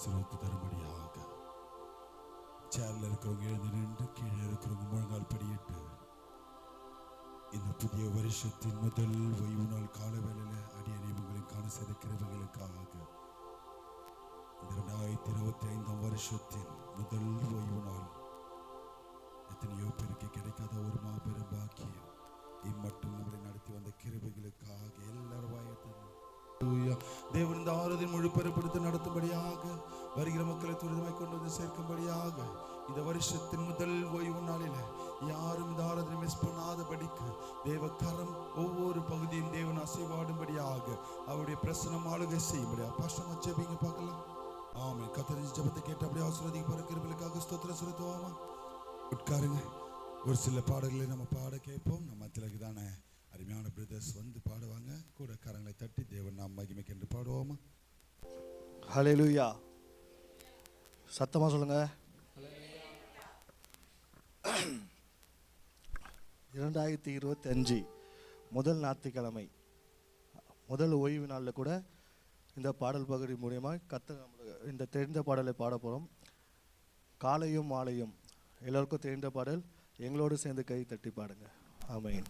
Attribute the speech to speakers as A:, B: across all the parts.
A: ஆசீர்வதித்து தரும்படியாக சேர்ல இருக்கிறவங்க எழுந்து நின்று கீழே இருக்கிறவங்க முழங்கால் படியிட்டு இந்த புதிய வருஷத்தின் முதல் ஓய்வு நாள் கால வேளையில் அடியணிவுகளின் காண செய்த கிருபைகளுக்காக இந்த 2025 வருஷத்தின் முதல் ஓய்வு நாள் எத்தனையோ பேருக்கு கிடைக்காத ஒரு மாபெரும் பாக்கியம். இம்மட்டும் நம்மளை நடத்தி வந்த கிருபைகளுக்காக எல்லாரும் தேவன் இந்த ஆறுதல் முழு பெருப்படுத்தி நடத்தும்படியாக வருகிற மக்களை துரிதமாய் கொண்டு வந்து சேர்க்கும்படியாக இந்த வருஷத்தின் முதல் ஓய்வு நாளில் யாரும் இந்த ஆராதனை மிஸ் பண்ணாதபடிக்கு தேவ கரம் ஒவ்வொரு பகுதியும் தேவன் அசைவாடும்படியாக அவருடைய பிரசனம் ஆளுகை செய்யும்படியாக பாஸ்டமா ஜெபிங்க பார்க்கலாம். ஆமென். கர்த்தரின் ஜெபத்தை கேட்டு அப்படியே ஆசீர்வதிக்க கிருபைகளுக்காக ஸ்தோத்திரம் செலுத்துவோமா. உட்காருங்க. ஒரு சில பாடல்களை நம்ம பாட கேட்போம். நம்ம மத்தியில தானே அருமையான பிரதர்ஸ் வந்து பாடுவாங்க. கூட கரங்களை தட்டி தேவன் நாம் மகிமைக்கு என்று பாடுவோமா.
B: ஹல்லேலூயா. சத்தமா சொல்லுங்க. 2025 முதல் ஞாயிற்றுக்கிழமை முதல் ஓய்வு நாளில் கூட இந்த பாடல் பகுதி மூலியமாக நம்மளுக்கு இந்த தெரிந்த பாடலை பாட போகிறோம். காலையும் மாலையும் எல்லோருக்கும் தெரிந்த பாடல். எங்களோடு சேர்ந்து கை தட்டி பாடுங்க. ஆமென்.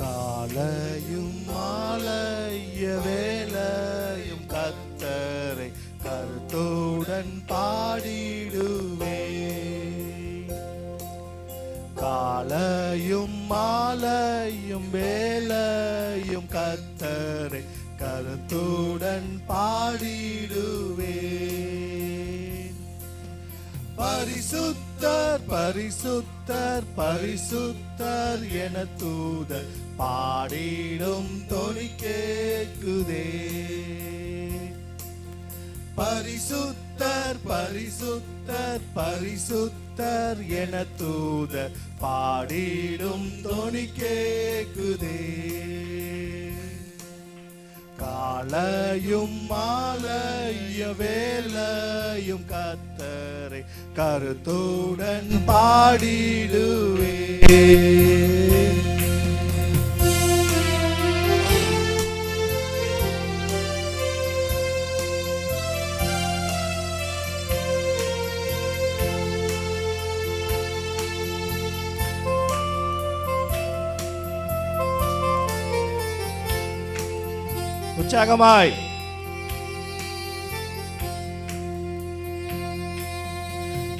B: காலையும் மாலைய வேளையும் கர்த்தரை கருத்துடன் பாடிடுவே. காலையும் மாலையும் வேளையும் கர்த்தரை கருத்துடன் பாடிடுவே. பரிசுத்தர் பரிசுத்தர் பரிசுத்தர் என தூதர் பாடிடும் தொனி கேட்குதே. பரிசுத்தர் பரிசுத்தர் பரிசுத்தர் என தூதர் பாடிடும் தொனி கேட்குதே. காலையும் மாலைய வேளையும் கர்த்தரை கருத்துடன் பாடிடுவே. உற்சாகமாய்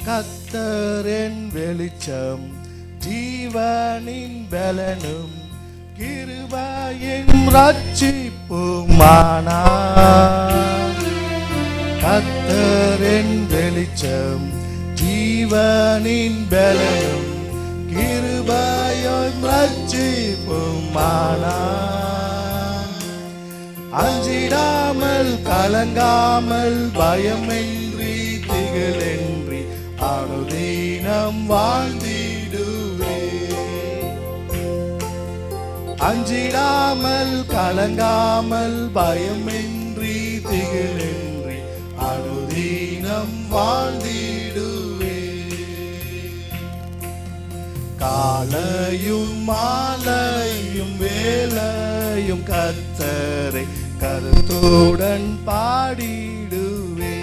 B: கர்த்தரின் வெளிச்சம் ஜீவனின் பலனும் கிருபையின் ரட்சிப்புமானார். கர்த்தரின் வெளிச்சம் ஜீவனின் பலனும் கிருபையின் ரட்சிப்புமானார். அஞ்சிடாமல் கலங்காமல் பயமின்றி திகழின்றி அனுதினம் வாழ்ந்திடுவே. அஞ்சிடாமல் கலங்காமல் பயமின்றி திகழின்றி அனுதினம் வாழ்ந்திடுவே. காலையும் மாலையும் வேளையும் கர்த்தரை கருத்துடன் பாடிடுவே.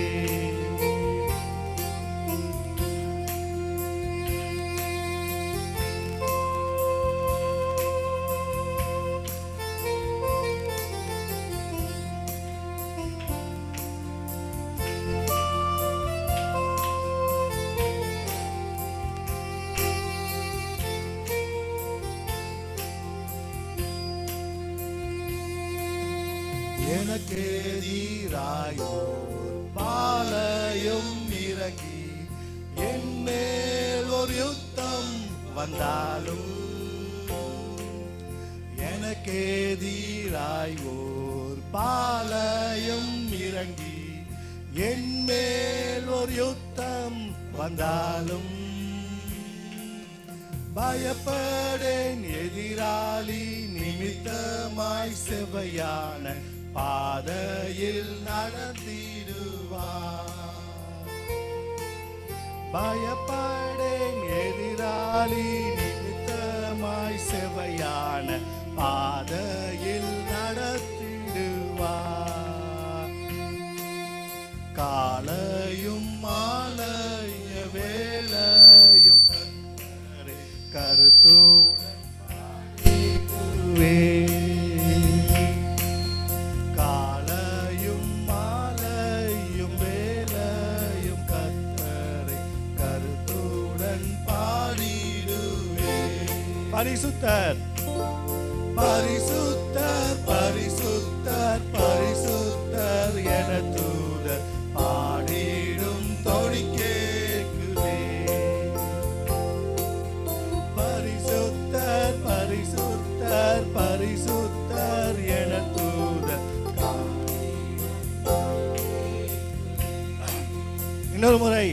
B: எனக்கெதிராயோர் பாளையம் இறங்கி என் மேல் ஒரு யுத்தம் வந்தாலும். எனக்கெதிராயோர் பாளையம் இறங்கி என் மேல் ஒரு யுத்தம் வந்தாலும். பயப்படேன் எதிராளி நிமித்தமாய் செவையான பாதையில் நடத்திடுவார். பயப்படேன் எதிராளி நிமித்தமாய் செவையான பாதையில் நடத்திடுவார். காலையும் மாலைய வேளையும் கர்த்தரை கருத்துடன் பாடிடுவேன். காலையும் மாலையும் வேளையும் கர்த்தரை கருத்துடன் பாடிடுவேன். பரிசுத்தர் பரிசுத்தர் பரிசுத்தர் பரிசுத்தர் என தூதர் பாடிடும் தொனி கேட்குதே. பரிசுத்தர் பரிசுத்தர் பரிசுத்தர் என தூதர். இன்னொரு முறை.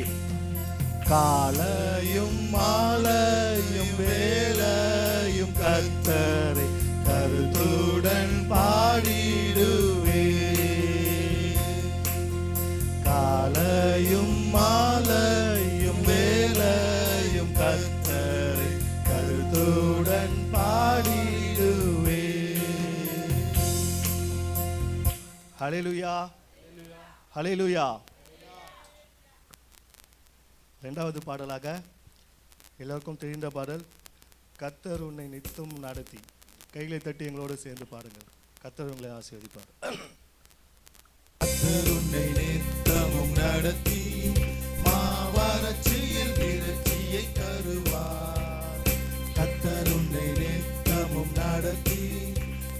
B: காலையும் மாலையும் வேளையும் கர்த்தரை கருத்துடன் பாடிடுவேன். காலையும் மாலையும் வேளையும் கர்த்தரை கருத்துடன் பாடிடுவேன். ஹல்லேலூயா ஹல்லேலூயா. இரண்டாவது பாடலாக எல்லோருக்கும் தெரிந்த பாடல், கர்த்தர் உன்னை நித்தம் நடத்தி. கைகளை தட்டி எங்களோடு சேர்ந்து பாருங்கள். கர்த்தர் உங்களை ஆசீர்வதிப்பார்.
A: கர்த்தர் உன்னை நித்தமும் நடத்தி மாவறட்சியில் விருட்சியை தருவார். கர்த்தர் உன்னை நித்தமும் நடத்தி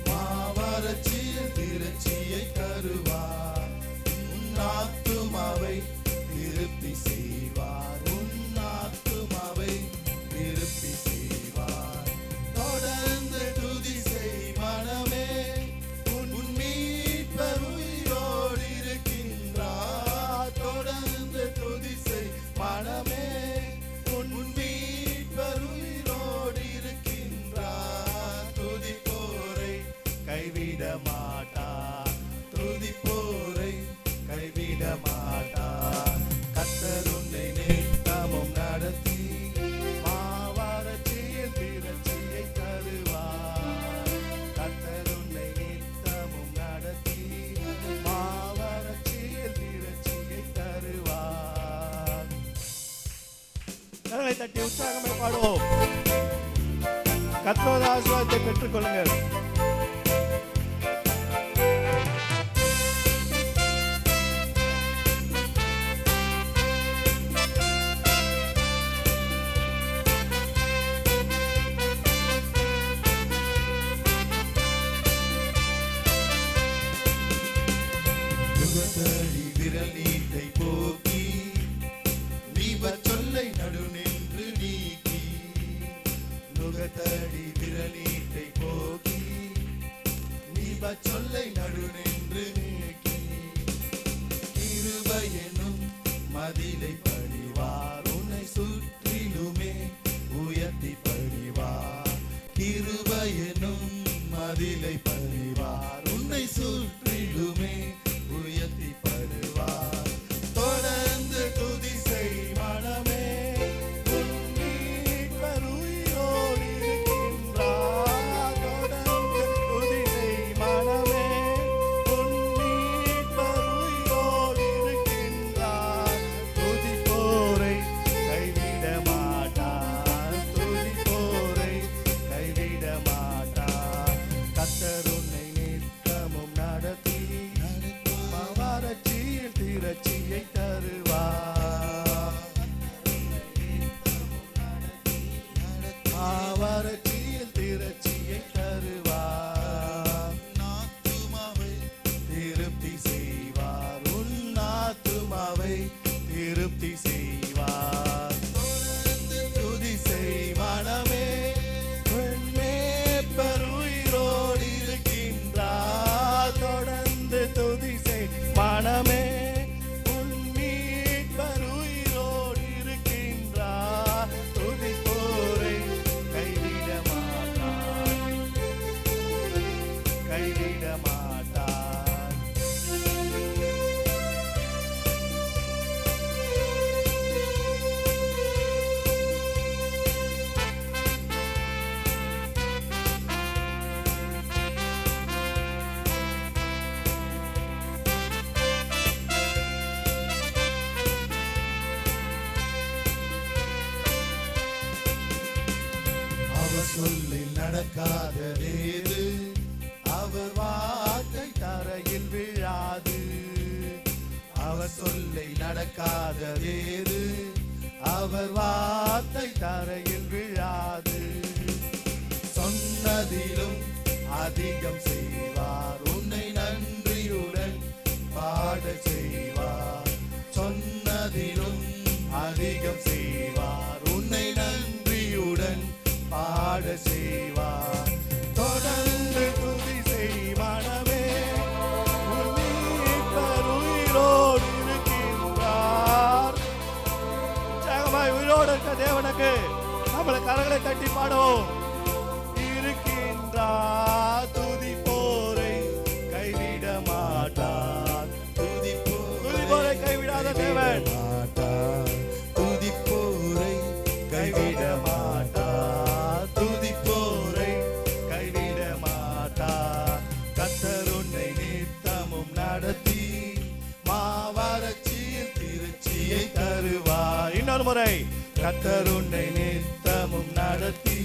A: மாவறட்சியில் விருட்சியை தருவார். உன் ஆத்துமாவை திருப்தி செய்வார். உன் ஆத்துமாவை திருப்தி செய்வார். தொடர்ந்து துதி செய் மனமே, உன் மீட்பர் உயிரோடு இருக்கின்றார். தொடர்ந்து துதி செய் மனமே, உன் மீட்பர் உயிரோடு இருக்கின்றார். துதிப்போரை கைவிட மாட்டார். துதிப்போரை கைவிட மாட்டார். கர்த்தர் உன்னை நித்தமும் நடத்தி மாவறட்சியில் விருட்சியை தருவார். கர்த்தர் உன்னை நித்தமும் நடத்தி மாவறட்சியில் விருட்சியை தருவார். கரங்களை தட்டி உற்சாகமாய் பாடுவோம். கர்த்தருடைய ஆசீர்வாதத்தை பெற்றுக் கொள்ளுங்கள். நுகத்தடி விரல் நீட்டை போக்கி தீபச் சொல்லை நடுநின்று நீக்கி. நுகத்தடி விரல் நீட்டை போக்கி தீபச் சொல்லை நடுநின்று நீக்கி. கிருபை என்னும் மதிலை பணிவார். உன்னை சுற்றிலுமே உயர்த்தி பணிவார். கிருபை என்னும் மதிலை பணிவார். உன்னை சுற்றிலுமே உயர்த்தி படுவார். தொடர்ந்து துதி செய் மனமே, உன் மீட்பர் உயிரோடு இருக்கின்றார். தொடர்ந்து துதி செய் மனமே, உன் மீட்பர் உயிரோடு இருக்கின்றார். துதிப்போரை கைவிட மாட்டார். துதிப்போரை கைவிட மாட்டார். கர்த்தர் உன்னை நித்தமும் நடத்தி மாவறட்சியில் திரட்சியை தருவார். மாவறட்சியில் திரட்சியை தருவார். ஆத்துமாவை திருப்தி செய்வார். உன் ஆத்துமாவை திருப்தி செய்வார். துதி செய் மனமே, உன் மேய்ப்பர் உயிரோடு இருக்கின்றார்.
B: நடக்காததேது, அவர் வார்த்தை தரையில் விழாது. அவர் சொல்லை நடக்காததேது, அவர் வார்த்தை தரையில் விழாது. சொன்னதிலும் அதிகம் செய்வார், உன்னை நன்றியுடன் பாட செய்வார். சொன்னதிலும் அதிகம் செய்வார், உன்னை நன்றியுடன் பாட செய்வார். தொடர்ந்து துதி செய் மனமே, உன் மீட்பர் உயிரோடு இருக்கின்றார். உற்சாகமாய் உயிரோடு இருக்க தேவனுக்கு நம்மளை கரங்களை தட்டி பாடுவோம். இருக்கின்றார், துதிப்போரை கைவிட மாட்டார். துதிப்போரை கைவிடாத தேவன், துதிப்போரை கைவிட மாட்டார். துதிப்போரை கைவிட மாட்டார். கர்த்தர் உன்னை நித்தமும் நடத்தி மாவறட்சியில் திருச்சியை தருவார். இன்னொரு முறை, கர்த்தர் உன்னை நித்தமும் நடத்தி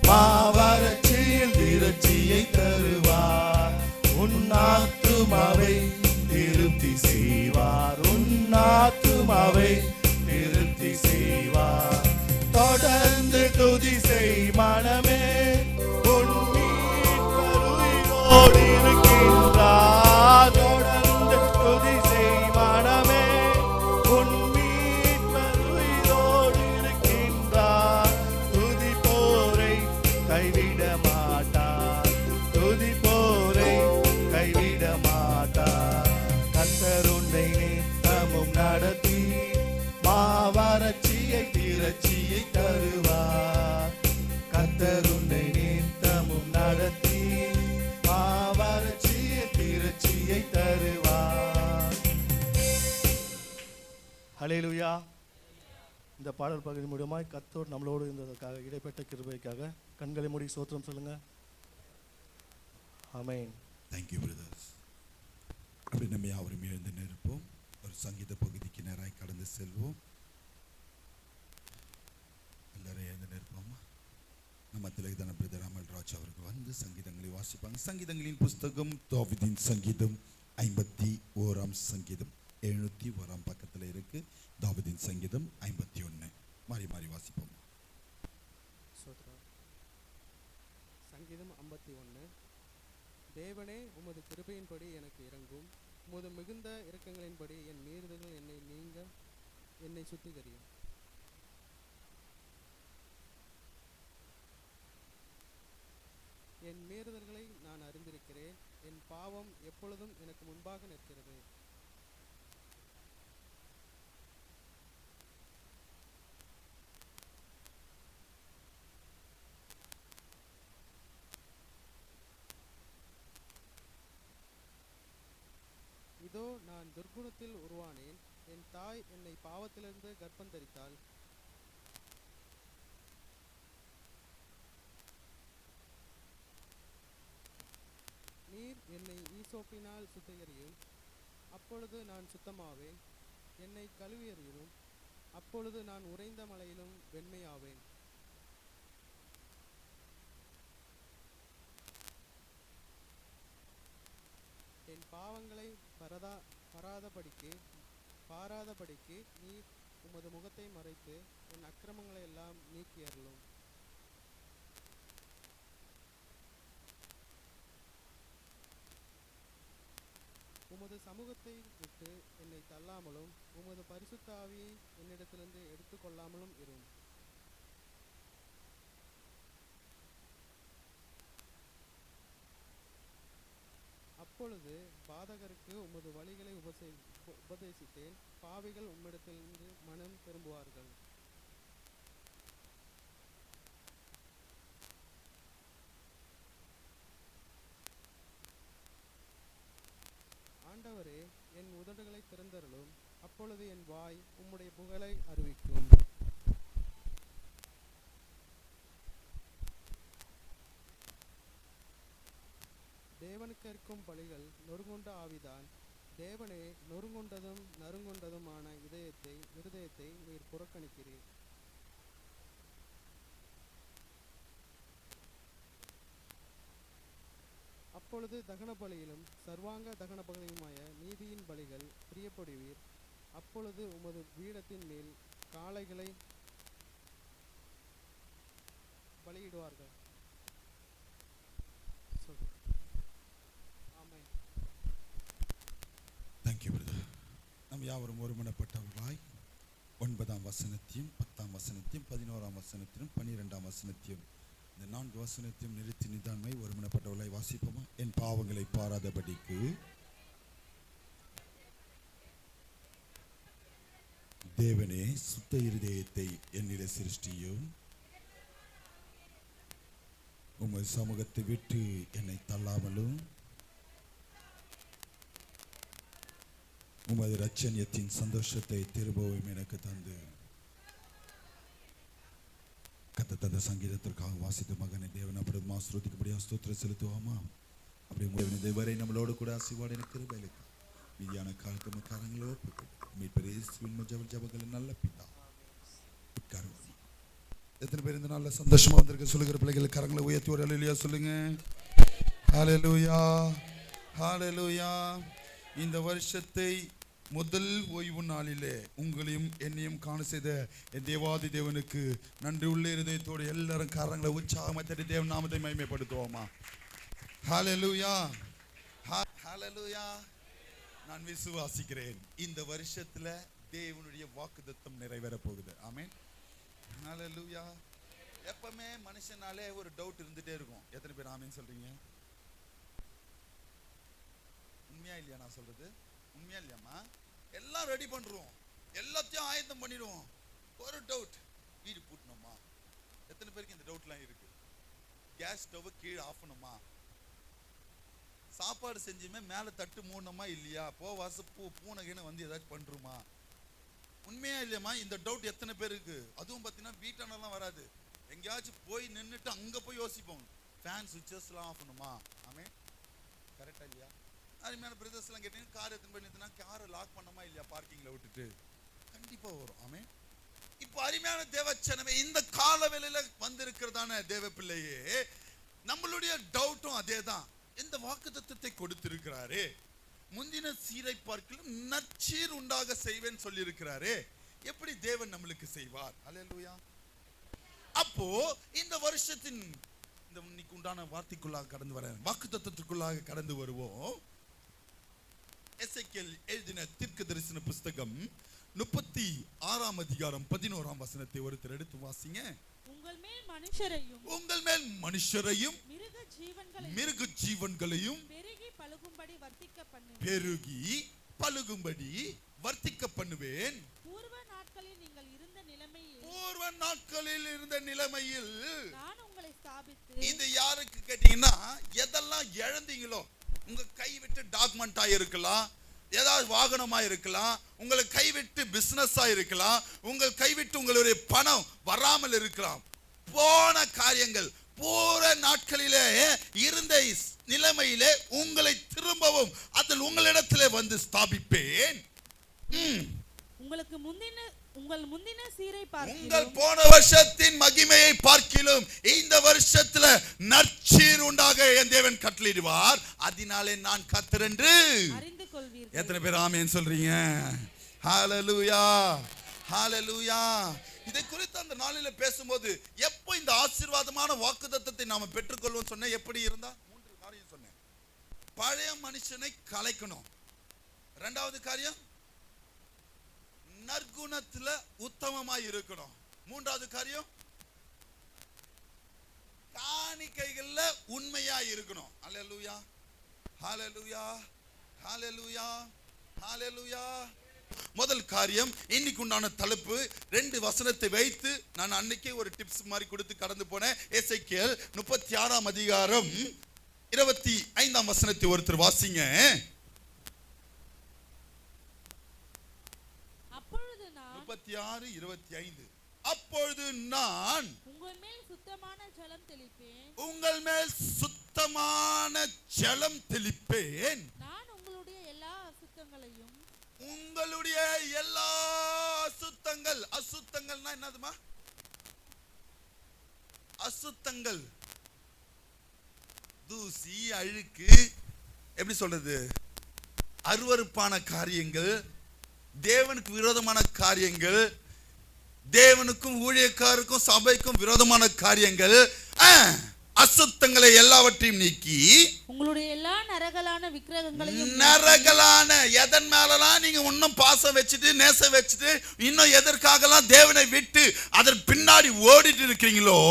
B: மாவறட்சியில் திருச்சியை தருவார். உன் ஆத்துமாவை திருப்தி செய்வார், உன் ஆத்துமாவை திருப்தி செய்வார். தொடர்ந்து துதி செய் மனமே, உன் மீட்பர் உயிரோடு இருக்கின்றார். தொடர்ந்து துதி செய் மனமே, உன் மீட்பர் உயிரோடு இருக்கின்றார். துதிப்போரை கைவிட மாட்டார், துதிப்போரை கைவிட மாட்டார். கர்த்தர் உன்னை நித்தமும் நடத்தி மாவறட்சியை திருச்சியை தருவார். கர்த்தர் உன்னை நித்தமும் நடத்தி மாவறட்சியை திருச்சியை தருவார். ஹல்லேலூயா. இந்த பாடல் பகுதி மூலமாய் கர்த்தர் நம்மளோடு இருந்ததற்காக, இடைப்பட்ட கிருபைக்காக கண்களை மூடி ஸ்தோத்திரம் சொல்லுங்க. ஆமென்.
A: Thank you brothers. அப்படி நம்ம யாவரும் எழுந்து நிற்போம். ஒரு சங்கீத பகுதிக்கு நேராக கடந்து செல்வோம். எல்லாரும் எழுந்து நிற்போமா? நம்ம திலகதான பிரதர் அமல்ராஜ் அவர்கள் வந்து சங்கீதங்களை வாசிப்பாங்க. சங்கீதங்களின் புஸ்தகம் தாவீதின் சங்கீதம் 51ஆம் சங்கீதம் 701ஆம் பக்கத்தில் இருக்கு. தாவீதின் சங்கீதம் 51. மாறி மாறி வாசிப்போம்.
C: சங்கீதம் 51. தேவனே, உமது கிருபையின்படி எனக்கு இரங்கும், உமது மிகுந்த இரக்கங்களின்படி என் மீறுதல்கள் என்னை சுத்திகரியும். என் மீறுதல்களை நான் அறிந்திருக்கிறேன், என் பாவம் எப்பொழுதும் எனக்கு முன்பாக நிற்கிறது. இதோ நான் துர்குணத்தில் உருவானேன், என் தாய் என்னை பாவத்திலிருந்து கர்ப்பம் தரித்தாள். நீர் என்னை ஈசோப்பினால் சுத்திகரியும், அப்பொழுது நான் சுத்தமாவேன். என்னை கழுவியறியும், அப்பொழுது நான் உறைந்த மலையிலும் வெண்மையாவேன். என் பாவங்களை பாராதபடிக்கு நீர் உமது முகத்தை மறைத்து என் அக்கிரமங்களை எல்லாம் நீக்கி அருளும். உமது சமூகத்தை விட்டு என்னை தள்ளாமலும் உமது பரிசுத்த ஆவியை என்னிடத்திலிருந்து எடுத்துக்கொள்ளாமலும் இரும். அப்பொழுது பாதகருக்கு உமது வழிகளை உபதேசித்தேன், பாவிகள் உம்மிடத்திலிருந்து மனம் திரும்புவார்கள். ஆண்டவரே, என் உதடுகளை திறந்தருளும், அப்பொழுது என் வாய் உம்முடைய புகழை அறிவிக்கும். தேவனுக்கு அர்க்கும் பலிகள் நொறுங்குண்ட ஆவிதான். தேவனே, நொறுங்குண்டதும் நறுங்குண்டதுமான இருதயத்தை நீர் புறக்கணிக்கிறீர். அப்பொழுது தகன பலியிலும் சர்வாங்க தகன பலியுமாய நீதியின் பலிகள் பிரியப்படுவீர். அப்பொழுது உமது பீடத்தின் மேல் காளைகளை பலியிடுவார்கள். ஆமென்.
A: Thank you brother. நம் யாவரும் ஒருமனப்பட்டவர்களாய் 9ஆம் வசனத்தையும் 10ஆம் வசனத்தையும் 11ஆம் வசனத்தையும் 12ஆம் வசனத்தையும் இந்த 4 வசனத்தையும் நிறுத்தி நிதானமாய் ஒருமனப்பட்டவர்களாய் வாசிப்போமா? என் பாவங்களை பாராதபடிக்கு தேவனே சுத்த இருதயத்தை என்னிலே சிருஷ்டியும், உமது சமூகத்தை விட்டு என்னை தள்ளாமலும், உமது இரட்சணியத்தின் சந்தோஷத்தை திரும்பவும் எனக்கு தந்து. கர்த்தர் தந்த சங்கீதத்திற்காக வாசித்த மகனை தேவன் அப்படி ஆசீர்வதிக்கும்படியாக ஸ்தோத்திரம் செலுத்துவோமா? அப்படி உங்களுடைய இதுவரை நம்மளோடு கூட ஆசீர்வாத கிருபைகளுக்கு மீதியான காலத்து காரங்களோ மீட்பர் இயேசுவின் ஜெபங்களின் நல்ல பிதா. உட்காருங்க. எத்தனை பேர் இந்த நாள்ல சந்தோஷமா வந்திருக்க சொல்லுகிற பிள்ளைகள் கரங்களை உயர்த்தி ஒரு அல்லேலூயா சொல்லுங்க. ஹல்லேலூயா, ஹல்லேலூயா. இந்த வருஷத்தை முதல் ஓய்வு நாளிலே உங்களையும் என்னையும் காண செய்த என் தேவாதி தேவனுக்கு நன்றி உள்ள இருதயத்தோடு எல்லாரும் கரங்களை உற்சாகமாக தட்டி தேவன் நாமத்தை மகிமைப்படுத்துவோமா? ஹல்லேலூயா, ஹல்லேலூயா. நான் விசுவாசிக்கிறேன் இந்த வருஷத்துல தேவனுடைய வாக்குத்தத்தம் நிறைவேற போகுது. ஆமென், ஹல்லேலூயா. எப்பவுமே மனுஷனாலே ஒரு டவுட் இருந்துட்டே இருக்கும். எத்தனை பேர் ஆமென் சொல்றீங்க? உண்மையா இல்லையா நான் சொல்றது? உண்மையா இல்லையாமா? எல்லாம் ரெடி பண்றோம், எல்லாத்தையும் ஆயத்தம் பண்ணிடுவோம். ஒரு டவுட், வீடு பூட்டணுமா? எத்தனை பேருக்கு இந்த டவுட்லாம் இருக்கு? கேஸ் ஸ்டவ் கீழே ஆஃப் பண்ணுமா? சாப்பாடு செஞ்சுமே மேலே தட்டு மூடணுமா இல்லையா? பூனைகின்னு வந்து ஏதாச்சும் பண்ணுருமா? உண்மையா இல்லையாமா? இந்த டவுட் எத்தனை பேருக்கு? அதுவும் பார்த்தீங்கன்னா வீட்டானெல்லாம் வராது, எங்கேயாச்சும் போய் நின்றுட்டு அங்கே போய் யோசிப்போம், ஃபேன் சுவிச்சஸ்லாம் ஆஃப் பண்ணுமா? ஆமே, கரெக்டா இல்லையா? அருமையான பிரதர்ஸ்லாம் கேட்டீங்கன்னா கார் எத்தனை போய் நிறுத்தினா காரை லாக் பண்ணமா இல்லையா பார்க்கிங்கில் விட்டுட்டு? கண்டிப்பாக வரும். ஆமே. இப்போ அருமையான தேவச்சனமே, இந்த கால வேளையில வந்திருக்கிறதான தேவ பிள்ளையே, நம்மளுடைய டவுட்டும் அதே தான். இந்த வாக்குத்தத்தத்தை கொடுத்திருக்கிறாரே, முந்தின சீரை பார்க்கலும் நற்சீர் உண்டாக செய்வேன் சொல்லி இருக்கிறாரே, எப்படி தேவன் நம்மளுக்கு செய்வார்? அல்லேலூயா. அப்போ இந்த வருஷத்தின் இந்த இன்னைக்கு உண்டான வார்த்தைக்குள்ளாக கடந்து வர வாக்குத்தத்தத்திற்குள்ளாக கடந்து வருவோம். எசேக்கியேல் எழுதின தீர்க்க தரிசன புஸ்தகம் 36ஆம் அதிகாரம் 11ஆம் வசனத்தை ஒருத்தர் எடுத்து வாசிங்க. உங்கள் மேல் மனுஷரையும் மிருக ஜீவன்களையும் பெருகி பலுகும்படி வர்த்திக்க பண்ணுவேன். பூர்வ நாட்களில் இருந்த நிலைமையில் நான் உங்களை ஸ்தாபித்து. இது யாருக்கு கேட்டீங்கன்னா, எதெல்லாம் இழந்தீங்களோ, உங்க கை விட்டு டாக்குமெண்டா இருக்கலாம், ஏதாவது வாகனமா இருக்கலாம், உங்களை கைவிட்டு பிசினஸா இருக்கலாம், உங்கள் கைவிட்டு உங்களுடைய பணம் வராமல் இருக்கலாம். போன காரியங்கள் பூர நாட்களிலே இருந்த நிலைமையிலே உங்களை திரும்பவும் அதில் உங்களிடத்திலே வந்து ஸ்தாபிப்பேன். உங்கள் முந்தின சீரை பார்க்கிலும், உங்கள் போன வருஷத்தின் மகிமையை பார்க்கிலும் இந்த வருஷத்துல நற்சீர் உண்டாக என் தேவன் கட்டளையிடுவார். அதனாலே நான் கர்த்தர் என்று அறிந்து கொள்வீர்கள். எத்தனை பேர் ஆமென் சொல்றீங்க? ஹல்லேலூயா, ஹல்லேலூயா. இதை குறித்து அந்த நாளில பேசும்போது, எப்போ இந்த ஆசீர்வாதமான வாக்குத்தத்தத்தை நாம பெற்றுக்கொள்வோம் சொன்ன, எப்படி இருந்தா 3 காரியம் சொன்னேன். பழைய மனுஷனை கலைக்கணும். 2வது காரியம், நற்குணத்துல உத்தமமாய் இருக்கணும். 3வது காரியம், காணிக்கைகள்ல உண்மையா இருக்கணும். ஹல்லேலூயா, ஹல்லேலூயா, ஹல்லேலூயா, ஹல்லேலூயா. முதல் காரியம், இன்னைக்கு உண்டான தலைப்பு 2 வசனத்தை வைத்து நான் அன்னைக்கே ஒரு டிப்ஸ் மாதிரி கொடுத்து கடந்து போனேன். எசேக்கியேல் 36ஆம் அதிகாரம் 25ஆம் வசனத்தை ஒருத்தர் வாசிங்க. அப்பொழுது நான் 36:25 அப்பொழுது நான் உங்கள் மேல் சுத்தமான ஜலம் தெளிப்பேன். உங்கள் மேல் சுத்தமான ஜலம் தெளிப்பேன். நான் உங்களுடைய எல்லா அசுத்தங்களையும், உங்களுடைய எல்லா அசுத்தங்கள், அசுத்தங்கள்னா என்னதுமா? அசுத்தங்கள், தூசு, தூசி, அழுக்கு, எப்படி சொல்றது, அருவருப்பான காரியங்கள், தேவனுக்கு விரோதமான காரியங்கள், தேவனுக்கும் ஊழியக்காருக்கும் சபைக்கும் விரோதமான காரியங்கள், அசுத்தங்களை எல்லாவற்றையும் நீக்கி
D: உங்களுடைய எல்லா நரகலான விக்கிரகங்களையும்,
A: நரகலான எதன் மேலலாம் நீங்க இன்னும் பாசம் வச்சுட்டு நேசம் வச்சுட்டு இன்னும் எதற்காகலாம் தேவனை விட்டு அதன் பின்னாடி ஓடிட்டு இருக்கிறீங்களோ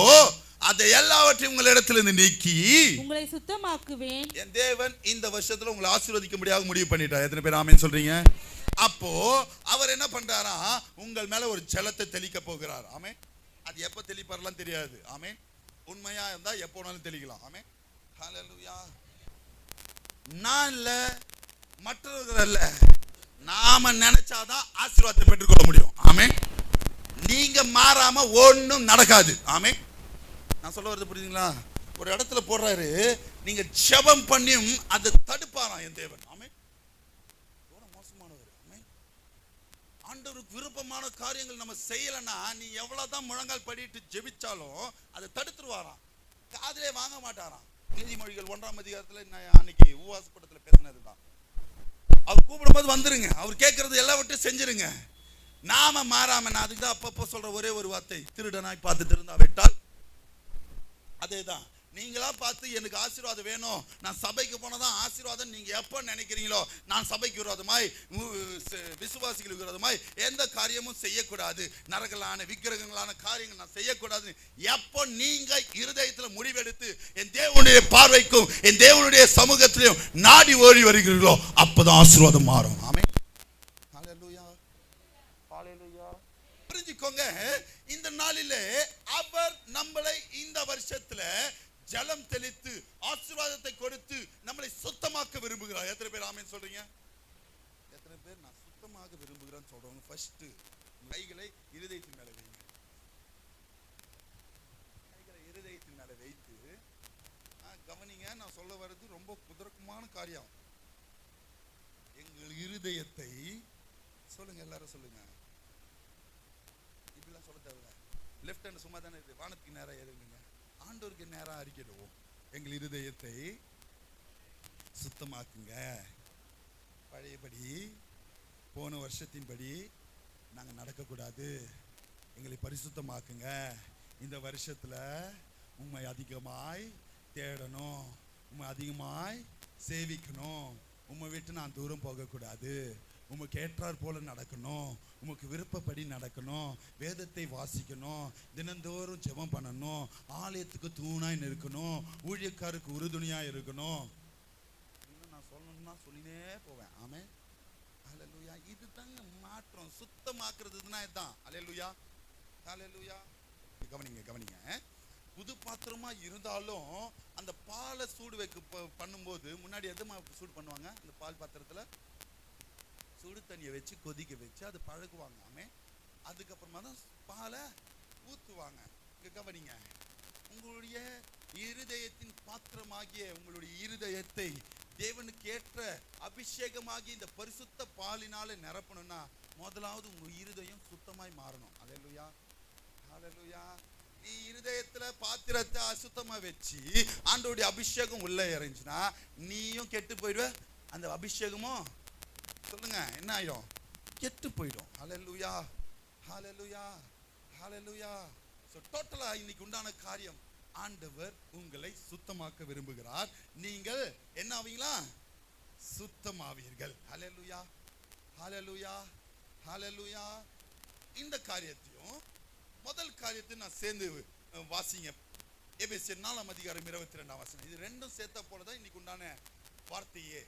A: அதை எல்லாவற்றையும் உங்களிடத்திலிருந்து நீக்கி
D: உங்களை சுத்தமாக்குவேன்.
A: என் தேவன் இந்த வருஷத்துல உங்களை ஆசீர்வதிக்க முடிவு பண்ணிட்டார். எத்தனை பேர் ஆமென் சொல்றீங்க? அப்போ அவர் என்ன பண்றாரா, உங்கள் மேல ஒரு ஜலத்தை தெளிக்க போகிறார். ஆமென். அது எப்ப தெளிப்பாரெல்லாம் தெரியாது. ஆமென். உண்மையா இருந்தா எப்போனாலும் தெளிக்கலாம். ஆமென். ஹல்லேலூயா. நான் இல்ல, மற்றவர்கள் அல்ல, நாம நினைச்சாதான் ஆசீர்வாதத்தை பெற்றுக்கொள்ள முடியும். ஆமென். நீங்க மாறாம ஒண்ணும் நடக்காது. ஆமென். நான் சொல்ல வரது புரியுதுங்களா? ஒரு இடத்துல போடுறாரு, நீங்க ஜெபம் பண்ணியும் அதை தடுப்பாராம் என் தேவன். ஆமென். மோசமானவர். ஆமென். ஆண்டவருக்கு விருப்பமான காரியங்கள் நம்ம செய்யலன்னா நீ எவ்வளவுதான் முழங்கால் படிட்டு ஜெபிச்சாலும் அதை தடுத்துருவாராம், காதிலே வாங்க மாட்டாராம். நீதிமொழிகள் 1ஆம் அதிகாரத்துல அன்னைக்கு உபவாச கூட்டத்துல பேசினதுதான். அவர் கூப்பிடும்போது வந்துருங்க, அவர் கேட்கறது எல்லாவற்றையும் செஞ்சிருங்க. நாம மாறாம, நான் அதுக்கு தான் அப்பப்போ சொல்ற ஒரே ஒரு வார்த்தை, திருடனாய் பார்த்துட்டு இருந்தா விட்டால் அதேதான். நீங்களா பார்த்து எனக்கு ஆசீர்வாதம் வேணும், நான் சபைக்கு போனதான் ஆசீர்வாதம் நீங்க எப்ப நினைக்கிறீங்களோ, நான் சபைக்கு விரோதமாய் விசுவாசிகளுக்கு விரோதமாய் எந்த காரியமும் செய்யக்கூடாது, நரகலான விக்கிரகங்களான காரியங்கள் நான் செய்யக்கூடாது எப்போ நீங்க இருதயத்துல முடிவெடுத்து என் தேவனுடைய பார்வைக்கும் என் தேவனுடைய சமூகத்திலையும் நாடி ஓடி வருகிறீர்களோ அப்பதான் ஆசீர்வாதம் மாறும். ஆமென். ஹல்லேலூயா. ஹல்லேலூயா. புரிஞ்சுக்கோங்க, இந்த நாளிலே அவர் நம்மளை இந்த வருஷத்துல ஜலம் தெளித்து ஆசீர்வாதத்தை கொடுத்து நம்மளை சுத்தமாக்க விரும்புகிறார். எத்தனை பேர் ஆமென் சொல்றீங்க? எத்தனை பேர் நான் சுத்தமாக விரும்புகிறேன்னு சொல்றவங்க ஃபர்ஸ்ட் கைகளை இருதயத்தின் மேல வைங்க. கைகளை இருதயத்தின் மேல வைத்து கவனிங்க, நான் சொல்ல வர்றது ரொம்ப குதர்க்கமான காரியம். எங்கள் இருதயத்தை சொல்லுங்க, எல்லாரும் சொல்லுங்க. இப்படிலாம் சொல்ல தேவையில்ல. லெஃப்ட் ஹேண்ட் சும்மா தானே இருக்கு, வானத்துக்கு நேரம் எழுதுங்க. ஆண்டவருக்கு நேரம் அறிக்கையிடுவோம். எங்கள் இருதயத்தை சுத்தமாக்குங்க, பழையபடி போன வருஷத்தின்படி நாங்கள் நடக்கக்கூடாது, எங்களை பரிசுத்தமாக்குங்க. இந்த வருஷத்துல உண்மை அதிகமாய் தேடணும், உண்மை அதிகமாய் சேவிக்கணும், உண்மை விட்டு நான் தூரம் போகக்கூடாது, உமக்கு ஏற்றார் போல நடக்கணும், உமக்கு விருப்பப்படி நடக்கணும், வேதத்தை வாசிக்கணும், தினந்தோறும் ஜெபம் பண்ணணும், ஆலயத்துக்கு தூணாய் இருக்கணும், ஊழியக்காருக்கு உறுதுணையா இருக்கணும். இன்னும் நான் சொல்லணும்னா சொல்லினே போவேன். ஆமென். ஹல்லேலூயா. இதுதாங்க மாற்றம். சுத்தமாக்குறதுன்னா இதுதான். ஹல்லேலூயா. ஹல்லேலூயா. கவனிங்க. புது பாத்திரமா இருந்தாலும் அந்த பாலை சூடு வைக்க பண்ணும்போது முன்னாடி எதுமா சூடு பண்ணுவாங்க? அந்த பால் பாத்திரத்துல சுடு தண்ணியை வச்சு கொதிக்க வச்சு அது பழகுவாங்க. ஆமென். அதுக்கப்புறமா தான் பாலை ஊத்துவாங்க. இங்க கவனிங்க, உங்களுடைய இருதயத்தின் பாத்திரமாகிய உங்களுடைய இருதயத்தை தேவனுக்கு ஏற்ற அபிஷேகமாகி இந்த பரிசுத்த பாலினால நிரப்பணும்னா முதலாவது உங்க இருதயம் சுத்தமாய் மாறணும். ஹல்லேலூயா. ஹல்லேலூயா. நீ இருதயத்துல பாத்திரத்தை அசுத்தமா வச்சு ஆண்டவருடைய அபிஷேகம் உள்ள இறங்கிச்சுன்னா நீயும் கெட்டு போயிடுவ, அந்த அபிஷேகமும் சொல்லுங்க என்ன ஆயிடும்? கெட்டு போயிடும். ஹல்லேலூயா. ஹல்லேலூயா. ஹல்லேலூயா. சோ டோட்டலா இன்னைக்கு உண்டான காரியம், ஆண்டவர் உங்களை சுத்தமாக்க விரும்புகிறார். நீங்கள் என்ன ஆவீங்களா? சுத்தமாவீர்கள். ஹல்லேலூயா. ஹல்லேலூயா. ஹல்லேலூயா. இந்த காரியத்தையும் முதல் காரியத்தை நான் சேர்ந்து வாசிங்க. எபேசியர் 4ஆம் அதிகாரம் 22ஆம் வசனம். இது ரெண்டும் சேர்த்த போலதான் இன்னைக்கு உண்டான வார்த்தையே.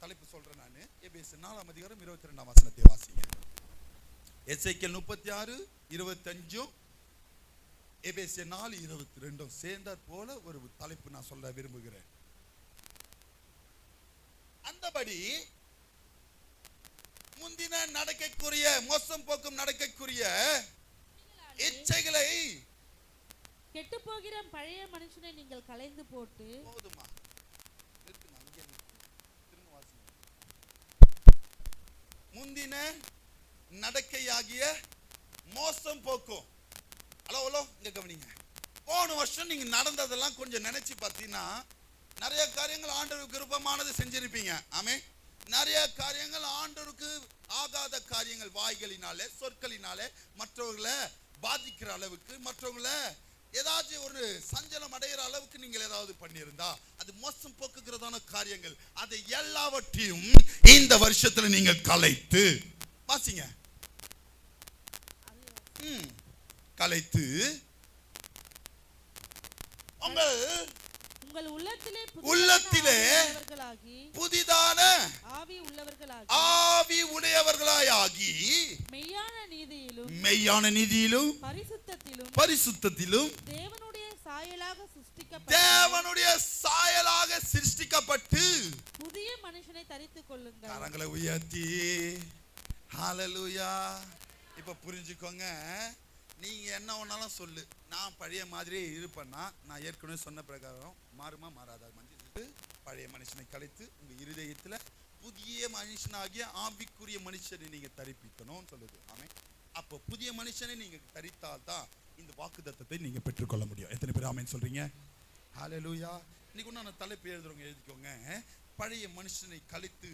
A: தலைப்பு சொல்றேன் நான். எபேசியர் 4ஆம் அதிகாரம் 22ஆம் வசனத்தை வாசிங்க. எசேக்கியேல் 36:25 எபேசியர் 4:22 சேர்ந்த போல ஒரு தலைப்பு நான் சொல்ல விரும்புகிறேன். அந்தபடி முந்தின நடக்கைக்குரிய மோசம் போக்கும் நடக்கைக்குரிய இச்சைகளை
D: கெட்டு போகிற பழைய மனுஷனை நீங்கள் களைந்து போட்டு.
A: போதுமா? முந்தின நடக்கையாகிய மோசம் போக்கும். ஹலோ இங்க கவனிங்க. போன வருஷம் நீங்க நடந்ததெல்லாம் கொஞ்சம் நினைச்சு பார்த்தீங்கன்னா நிறைய காரியங்கள் ஆண்டவருக்கு விருப்பமானது செஞ்சிருப்பீங்க. ஆமே. நிறைய காரியங்கள் ஆண்டவருக்கு ஆகாத காரியங்கள் வாய்களினாலே சொற்களினாலே மற்றவர்களை பாதிக்கிற அளவுக்கு, மற்றவங்களை ஏதாச்சும் ஒரு சஞ்சலம் அடைகிற அளவுக்கு நீங்கள் ஏதாவது பண்ணியிருந்தா அது மோசம் போக்குகிறதான காரியங்கள், அதை எல்லாவற்றையும் இந்த வருஷத்துல நீங்கள் கலைத்து வாசிங்க. கலைத்து
D: உங்கள்
A: உள்ளத்திலே புதிதான ஆவி உடையவர்களாகி மெய்யான நீதியிலும் பரிசுத்தத்திலும் தேவனுடைய சாயலாக சிருஷ்டிக்கப்பட்டு
D: புதிய மனுஷனை தரித்துக் கொள்ளுங்கள்.
A: கரங்களை உயர்த்தி ஹல்லேலூயா. இப்ப புரிஞ்சுக்கோங்க, நீங்க என்ன ஒன்னாலும் சொல்லு, நான் பழைய மாதிரியே இருப்பேன்னா நான் ஏற்கனவே சொன்ன பிரகாரம் மாறுமா மாறாதா மன்னிச்சு பழைய மனுஷனை கலைத்து உங்க இருதயத்துல புதிய மனுஷனாகிய ஆவிக்குரிய மனுஷனை நீங்க தரிப்பிக்கணும்னு சொல்லுது. ஆமென். அப்போ புதிய மனுஷனை நீங்க தரித்தால்தான் இந்த வாக்குத்தத்தத்தை நீங்க பெற்றுக்கொள்ள முடியும். எத்தனை பேர் ஆமென் சொல்றீங்க? ஹல்லேலூயா. இன்னைக்கு ஒன்று நான் தலைப்பு எழுதுறவங்க எழுதிக்கோங்க, பழைய மனுஷனை கலைத்து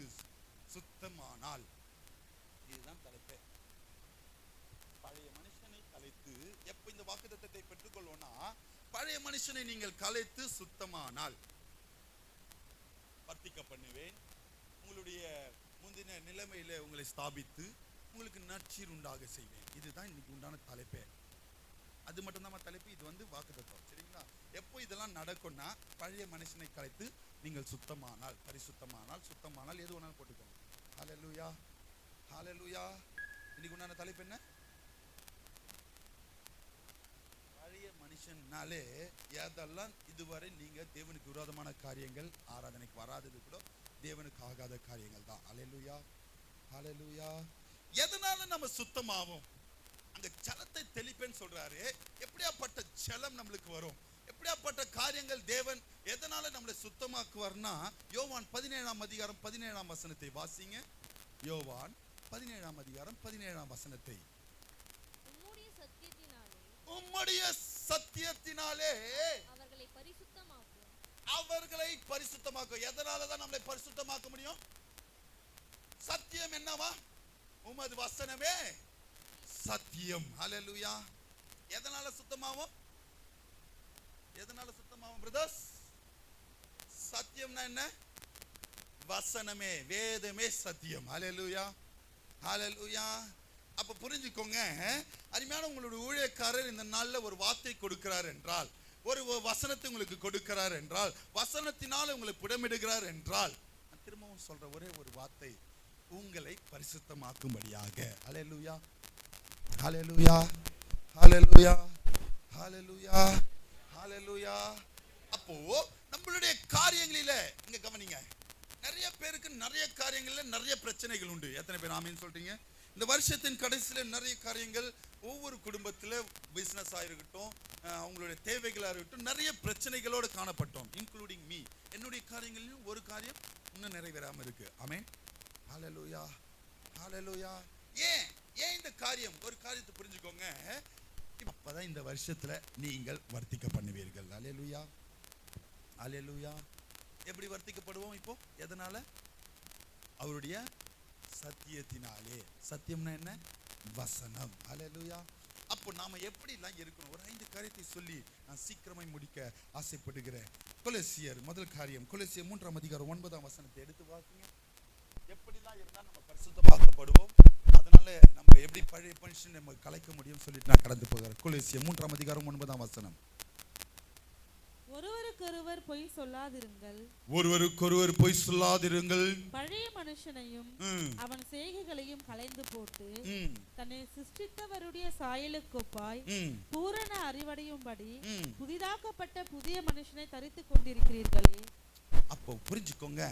A: சுத்தமானால். இதுதான் தலைப்பு. பழைய மனுஷனை கலைத்து எப்ப இந்த வாக்குத்தத்தத்தை பெற்றுக்கொள்வோம்னா, பழைய மனுஷனை நீங்கள் கலைத்து சுத்தமானால் வர்த்திக்க பண்ணுவேன், உங்களுடைய முந்தின நிலைமையில உங்களை ஸ்தாபித்து உங்களுக்கு நற்சீர் உண்டாக செய்வேன். இதுதான் இன்னைக்கு உண்டான தலைப்பே. அது மட்டும்தான் தலைப்பு. இது வாக்குத்தத்தம். சரிங்களா? எப்போ இதெல்லாம் நடக்கும்னா, பழைய மனுஷனை கலைத்து நீங்கள் சுத்தமானால், பரிசுத்தமானால், சுத்தமானால் எது வேணாலும் போட்டுக்கோங்க. ஹல்லேலூயா, ஹல்லேலூயா. இன்னைக்கு உண்டான தலைப்பு என்ன? பழைய மனுஷனாலே எதெல்லாம் இதுவரை நீங்க தேவனுக்கு விரோதமான காரியங்கள், ஆராதனைக்கு வராதது கூட தேவனுக்கு ஆகாத காரியங்கள் தான். ஹல்லேலூயா, ஹல்லேலூயா. எதனால நம்ம சுத்தமாவோம்? அந்த ஜலத்தை தெளிப்பேன்னு சொல்றாரு. எப்படியாப்பட்ட ஜலம் நம்மளுக்கு வரும்? எப்படியாப்பட்ட காரியங்கள் தேவன் எதனால நம்மளை சுத்தமாக்குவார்னா, யோவான் 17ஆம் அதிகாரம் 17ஆம் வசனத்தை வாசிங்க. யோவான் 17ஆம் அதிகாரம் 17ஆம் வசனத்தை. உம்முடைய சத்தியத்தினாலே அவர்களை பரிசுத்தமாக்கும். எதனாலதான் நம்மளை பரிசுத்தமாக்க முடியும்? சத்தியம் என்னவா? உமது வசனமே சத்தியம். ஹல்லேலூயா. எதனால சுத்தமாவும்? எதனால சுத்தமாவும் பிரதர்ஸ்? சத்தியம்னா என்ன? வசனமே, வேதமே சத்தியம். ஹல்லேலூயா, ஹல்லேலூயா. அப்ப புரிஞ்சுக்கோங்க, அருமையான உங்களுடைய ஊழியக்காரர் இந்த நாள்ல ஒரு வார்த்தை கொடுக்கிறார் என்றால், ஒரு வசனத்தை உங்களுக்கு கொடுக்கிறார் என்றால், வசனத்தினால உங்களை புடமிடுகிறார் என்றால், நான் திரும்பவும் சொல்ற ஒரே ஒரு வார்த்தை, உங்களை பரிசுத்தமாக்கும்படியாக. ஹல்லேலூயா, ஹல்லேலூயா, ஹல்லேலூயா, ஹல்லேலூயா, ஹல்லேலூயா. அப்போ நம்மளுடைய காரியங்களில இங்க கவனிங்க, நிறைய பேருக்கு நிறைய காரியங்கள்ல நிறைய பிரச்சனைகள் உண்டு. எத்தனை பேர் ஆமீன் சொல்றீங்க? இந்த வருஷத்தின் கடைசியில நிறைய காரியங்கள், ஒவ்வொரு குடும்பத்துல பிசினஸ் ஆயிருக்கட்டும், அவங்களுடைய தேவைகளா இருக்கட்டும், நிறைய பிரச்சனைகளோடு காணப்பட்டோம். Including me. என்னுடைய காரியங்களிலும் ஒரு காரியம் இன்னும் நிறைவேறாம இருக்கு. ஆமென், ஹல்லேலூயா, ஹல்லேலூயா. ஏன் இந்த காரியம்? ஒரு காரியத்தை புரிஞ்சுக்கோங்க, அப்பதான் இந்த வருஷத்துல நீங்கள் வர்த்திக்க பண்ணுவீர்கள். ஹல்லேலூயா, ஹல்லேலூயா. எப்படி வர்த்திக்கப்படுவோம்? இப்போ எதனால? அவருடைய சத்தியத்தினாலே. சத்தியம்னா என்ன? வசனம். ஹல்லேலூயா. அப்போ நாம எப்படி எல்லாம் இருக்கணும்? ஒரு 5 காரியத்தை சொல்லி நான் சீக்கிரமாய் முடிக்க ஆசைப்படுகிறேன். கொலோசியர் முதல் காரியம், கொலோசியர் 3ஆம் அதிகாரம் 9ஆம் வசனத்தை எடுத்து வாசிங்க. எப்படிலாம் இருந்தா நம்ம பரிசுத்தமாக்கப்படுவோம், அதனால நம்ம எப்படி பழைய மனுஷன் நம்ம கலைக்க முடியும் சொல்லிட்டு நான் கடந்து போகிறேன். கொலோசியர் 3ஆம் அதிகாரம் 9ஆம் வசனம்.
D: ஒருவருக்கொருவர் பொய் சொல்லாதிருங்கள்,
A: ஒருவருக்கொருவர் பொய் சொல்லாதிருங்கள்,
D: பழைய மனுஷனையும் அவன் செய்கைகளையும் களைந்து போட்டு தன்னை சிருஷ்டித்தவருடைய சாயலுக்கொப்பாய் பூரண அறிவடையும்படி புதிதாக்கப்பட்ட புதிய மனுஷனை தரித்துக் கொண்டிருக்கிறீர்களே.
A: அப்போ புரிஞ்சுக்கோங்க,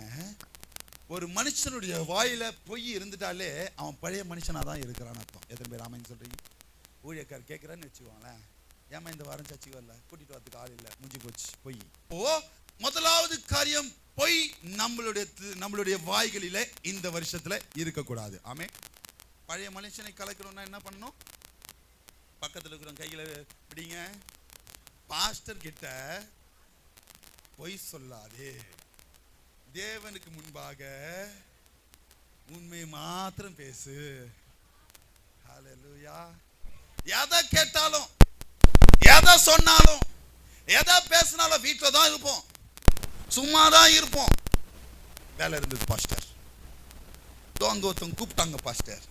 A: ஒரு மனுஷனுடைய வாயில பொய் இருந்துட்டாலே அவன் பழைய மனுஷனா தான் இருக்கிறான் அர்த்தம். எத்தனை பேர் ஆமென் சொல்றீங்க? ஊழியக்கார் கேட்கிறேன்னு வச்சுக்கோங்களேன், ஏமா இந்த வாரம் சர்ச்சுக்கு வரல, கூட்டிட்டு வரதுக்கு ஆள் இல்லை, முடிஞ்சு போச்சு, பொய். முதலாவது காரியம் பொய் நம்மளுடைய வாய்களில இந்த வருஷத்துல இருக்கக்கூடாது. ஆமே. பழைய மனுஷனை கலக்கணும்னா என்ன பண்ணணும்? பக்கத்துல இருக்கிற கையில பிடிங்க, பாஸ்டர் கிட்ட பொய் சொல்லாதே, தேவனுக்கு முன்பாக உண்மை மாத்திரம் பேசு. ஹல்லேலூயா. எதை கேட்டாலும், எதை சொன்னாலும், எதை பேசினாலும் வீட்டில் தான் இருப்போம், சும்மா தான் இருப்போம். வேலை இருந்தது பாஸ்டர், அங்க ஒருத்தவங்க கூப்பிட்டாங்க பாஸ்டர்,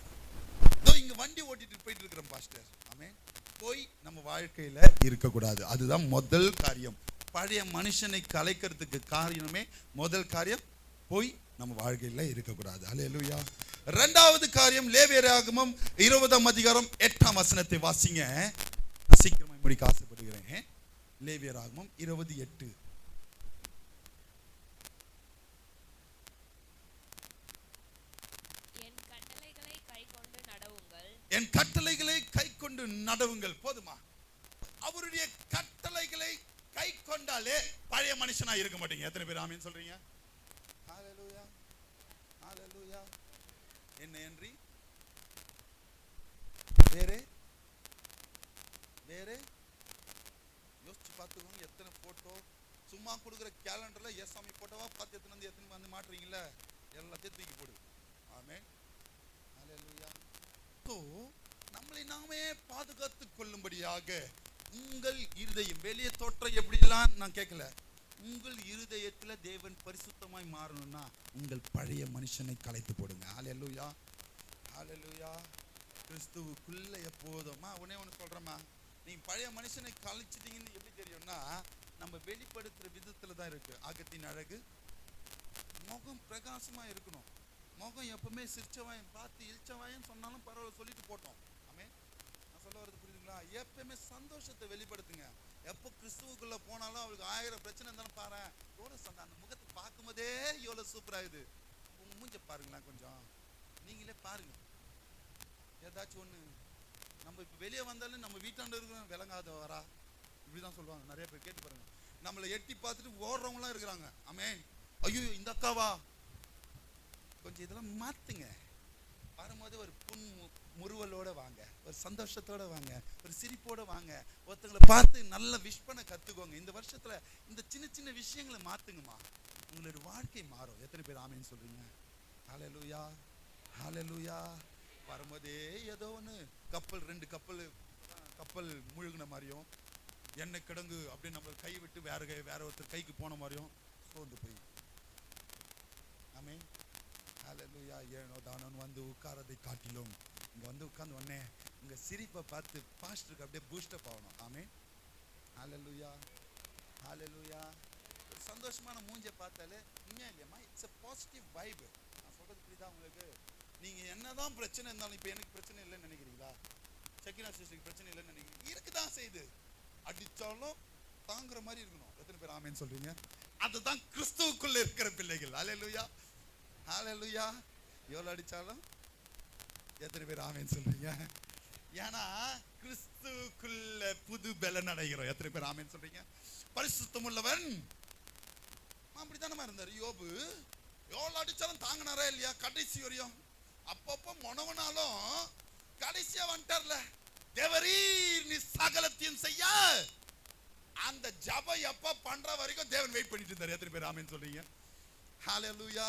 A: இங்க வண்டி ஓட்டிட்டு போயிட்டு இருக்கிறோம் பாஸ்டர். ஆமென். போய் நம்ம வாழ்க்கையில இருக்கக்கூடாது. அதுதான் முதல் காரியம். பழைய மனுஷனை கலைக்கிறதுக்கு காரியமே முதல் காரியம் போய் நம்ம வாழ்க்கையில இருக்கக்கூடாது. ஹல்லேலூயா. இரண்டாவது காரியம் லேவியராகமம் 20:8 வாசிங்க. சீக்கிரமா முடிக்க ஆசைப்படுகிறேன். லேவியராகமம் 20:8. என் கட்டளைகளை கை கொண்டு நடவுங்கள். போதுமா? அவருடைய கட்டளைகளை கை கொண்டாலே பழைய மனுஷனா இருக்க மாட்டீங்க. எத்தனை பேர் ஆமென் சொல்றீங்க? ஹல்லேலூயா, ஹல்லேலூயா. என்ன என்றி வேற வேற யோசிச்சு பார்த்துக்கோங்க. எத்தனை போட்டோ சும்மா கொடுக்குற கேலண்டர்ல ஏசாமி போட்டோவா பார்த்து எத்தனை வந்து மாட்டுறீங்களா? எல்லாத்தையும் தூக்கி போடு. ஆமென், ஹல்லேலூயா. நம்மளை நாமே பாதுகாத்துக் கொள்ளும்படியாக உங்கள் இருதயம், வெளியே தோற்றம் எப்படிலாம் நான் கேட்கல, உங்கள் இருதயத்துல தேவன் பரிசுத்தமாய் மாறணும்னா உங்கள் பழைய மனுஷனை கலைத்து போடுங்க. ஹல்லேலூயா, ஹல்லேலூயா. கிறிஸ்துவுக்குள்ள எப்போதுமா ஒன்னே ஒன்று சொல்றேம்மா, நீங்க பழைய மனுஷனை கலைச்சிட்டீங்கன்னு எப்படி தெரியும்னா நம்ம வெளிப்படுத்துற விதத்துல தான் இருக்கு. அகத்தின் அழகு, முகம் பிரகாசமா இருக்கணும். முகம் எப்பவுமே சிரிச்சவாயன் பார்த்து இழிச்சவாயன் சொன்னாலும் பரவாயில்ல, சொல்லிட்டு போட்டோம். ஆமென். நான் சொல்ல வரது புரியுதுங்களா? எப்பவுமே சந்தோஷத்தை வெளிப்படுத்துங்க. எப்போ கிறிஸ்துவுக்குள்ள போனாலும் அவளுக்கு 1000 பிரச்சனை இருந்தாலும் பாரு, எவ்வளவு சந்தோஷம். அந்த முகத்தை பார்க்கும் போதே எவ்வளவு சூப்பரா இருக்குது. உங்க மூஞ்ச பாருங்களேன், கொஞ்சம் நீங்களே பாருங்க. ஏதாச்சும் ஒண்ணு நம்ம இப்ப வெளியே வந்தாலும் நம்ம வீட்டாண்ட இருக்கிற விளங்காத வரா, இப்படிதான் சொல்லுவாங்க. நிறைய பேர் கேட்டு பாருங்க. நம்மளை எட்டி பார்த்துட்டு ஓடுறவங்க எல்லாம் இருக்கிறாங்க. ஆமென். ஐயோ இந்த அக்காவா, கொஞ்சம் இதெல்லாம் மாத்துங்க. வரும்போது ஒரு முறுவலோட வாங்க, ஒரு சந்தோஷத்தோட வாங்க, ஒரு சிரிப்போட வாங்க. ஒருத்தங்களை பார்த்து நல்ல விஷ் பண்ண கத்துக்கோங்க. இந்த வருஷத்துல இந்த சின்ன சின்ன விஷயங்களை மாத்துங்கம்மா, உங்களோட வாழ்க்கை மாறும். எத்தனை பேர் ஆமென் சொல்றீங்க? ஹல்லேலூயா, ஹல்லேலூயா. வரும்போதே ஏதோ ஒன்று கப்பல், 2 கப்பல் முழுகின மாதிரியும், எண்ணெய் கிடங்கு அப்படியே நம்ம கை விட்டு வேற ஒருத்தர் கைக்கு போன மாதிரியும் சோர்ந்து போய். ஆமென், ஹல்லேலூயா. ஏனோ தானோன்னு வந்து உட்காரதை காட்டிலும் இங்க வந்து உட்கார்ந்து உடனே உங்க சிரிப்பை பார்த்து பாஸ்டருக்கு அப்படியே பூஸ்டப் ஆகணும். ஆமென், ஹல்லேலூயா, ஹல்லேலூயா. ஒரு சந்தோஷமான மூஞ்சை பார்த்தாலே உண்மையா இல்லையம்மா, இட்ஸ் a பாசிட்டிவ் வைப். நான் சொல்றது புரியுதா உங்களுக்கு? நீங்க என்னதான் பிரச்சனை இருந்தாலும், இப்ப எனக்கு பிரச்சனை இல்லைன்னு நினைக்கிறீங்களா? சக்கினா சிஸ்டருக்கு பிரச்சனை இல்லைன்னு நினைக்கிறீங்க? இருக்குதான் செய்யுது. அடிச்சாலும் தாங்குற மாதிரி இருக்கணும். எத்தனை பேர் ஆமென் சொல்றீங்க? அதுதான் கிறிஸ்துவுக்குள்ள இருக்கிற பிள்ளைகள். ஹல்லேலூயா, ஹல்லேலூயா. எவ்வளவு அடிச்சாலும் எத்தனை பேர் ஆமென் சொல்றீங்க? ஏன்னா கிறிஸ்துவுக்குள்ள புது பலன் அடைகிறோம். எத்தனை பேர் ஆமென் சொல்றீங்க? பரிசுத்தம் உள்ளவன் அப்படித்தானமா இருந்தாரு யோபு. எவ்வளவு அடிச்சாலும் தாங்கினாரா இல்லையா? கடைசி வரையும். அப்பப்போ மொனவனாலும் கடைசியா வந்துட்டார்ல, தேவரீர் நீ சகலத்தையும் செய்ய. அந்த ஜபம் எப்ப பண்ற வரைக்கும் தேவன் வெயிட் பண்ணிட்டு இருந்தாரு. எத்தனை பேர் ஆமென் சொல்றீங்க? ஹல்லேலூயா.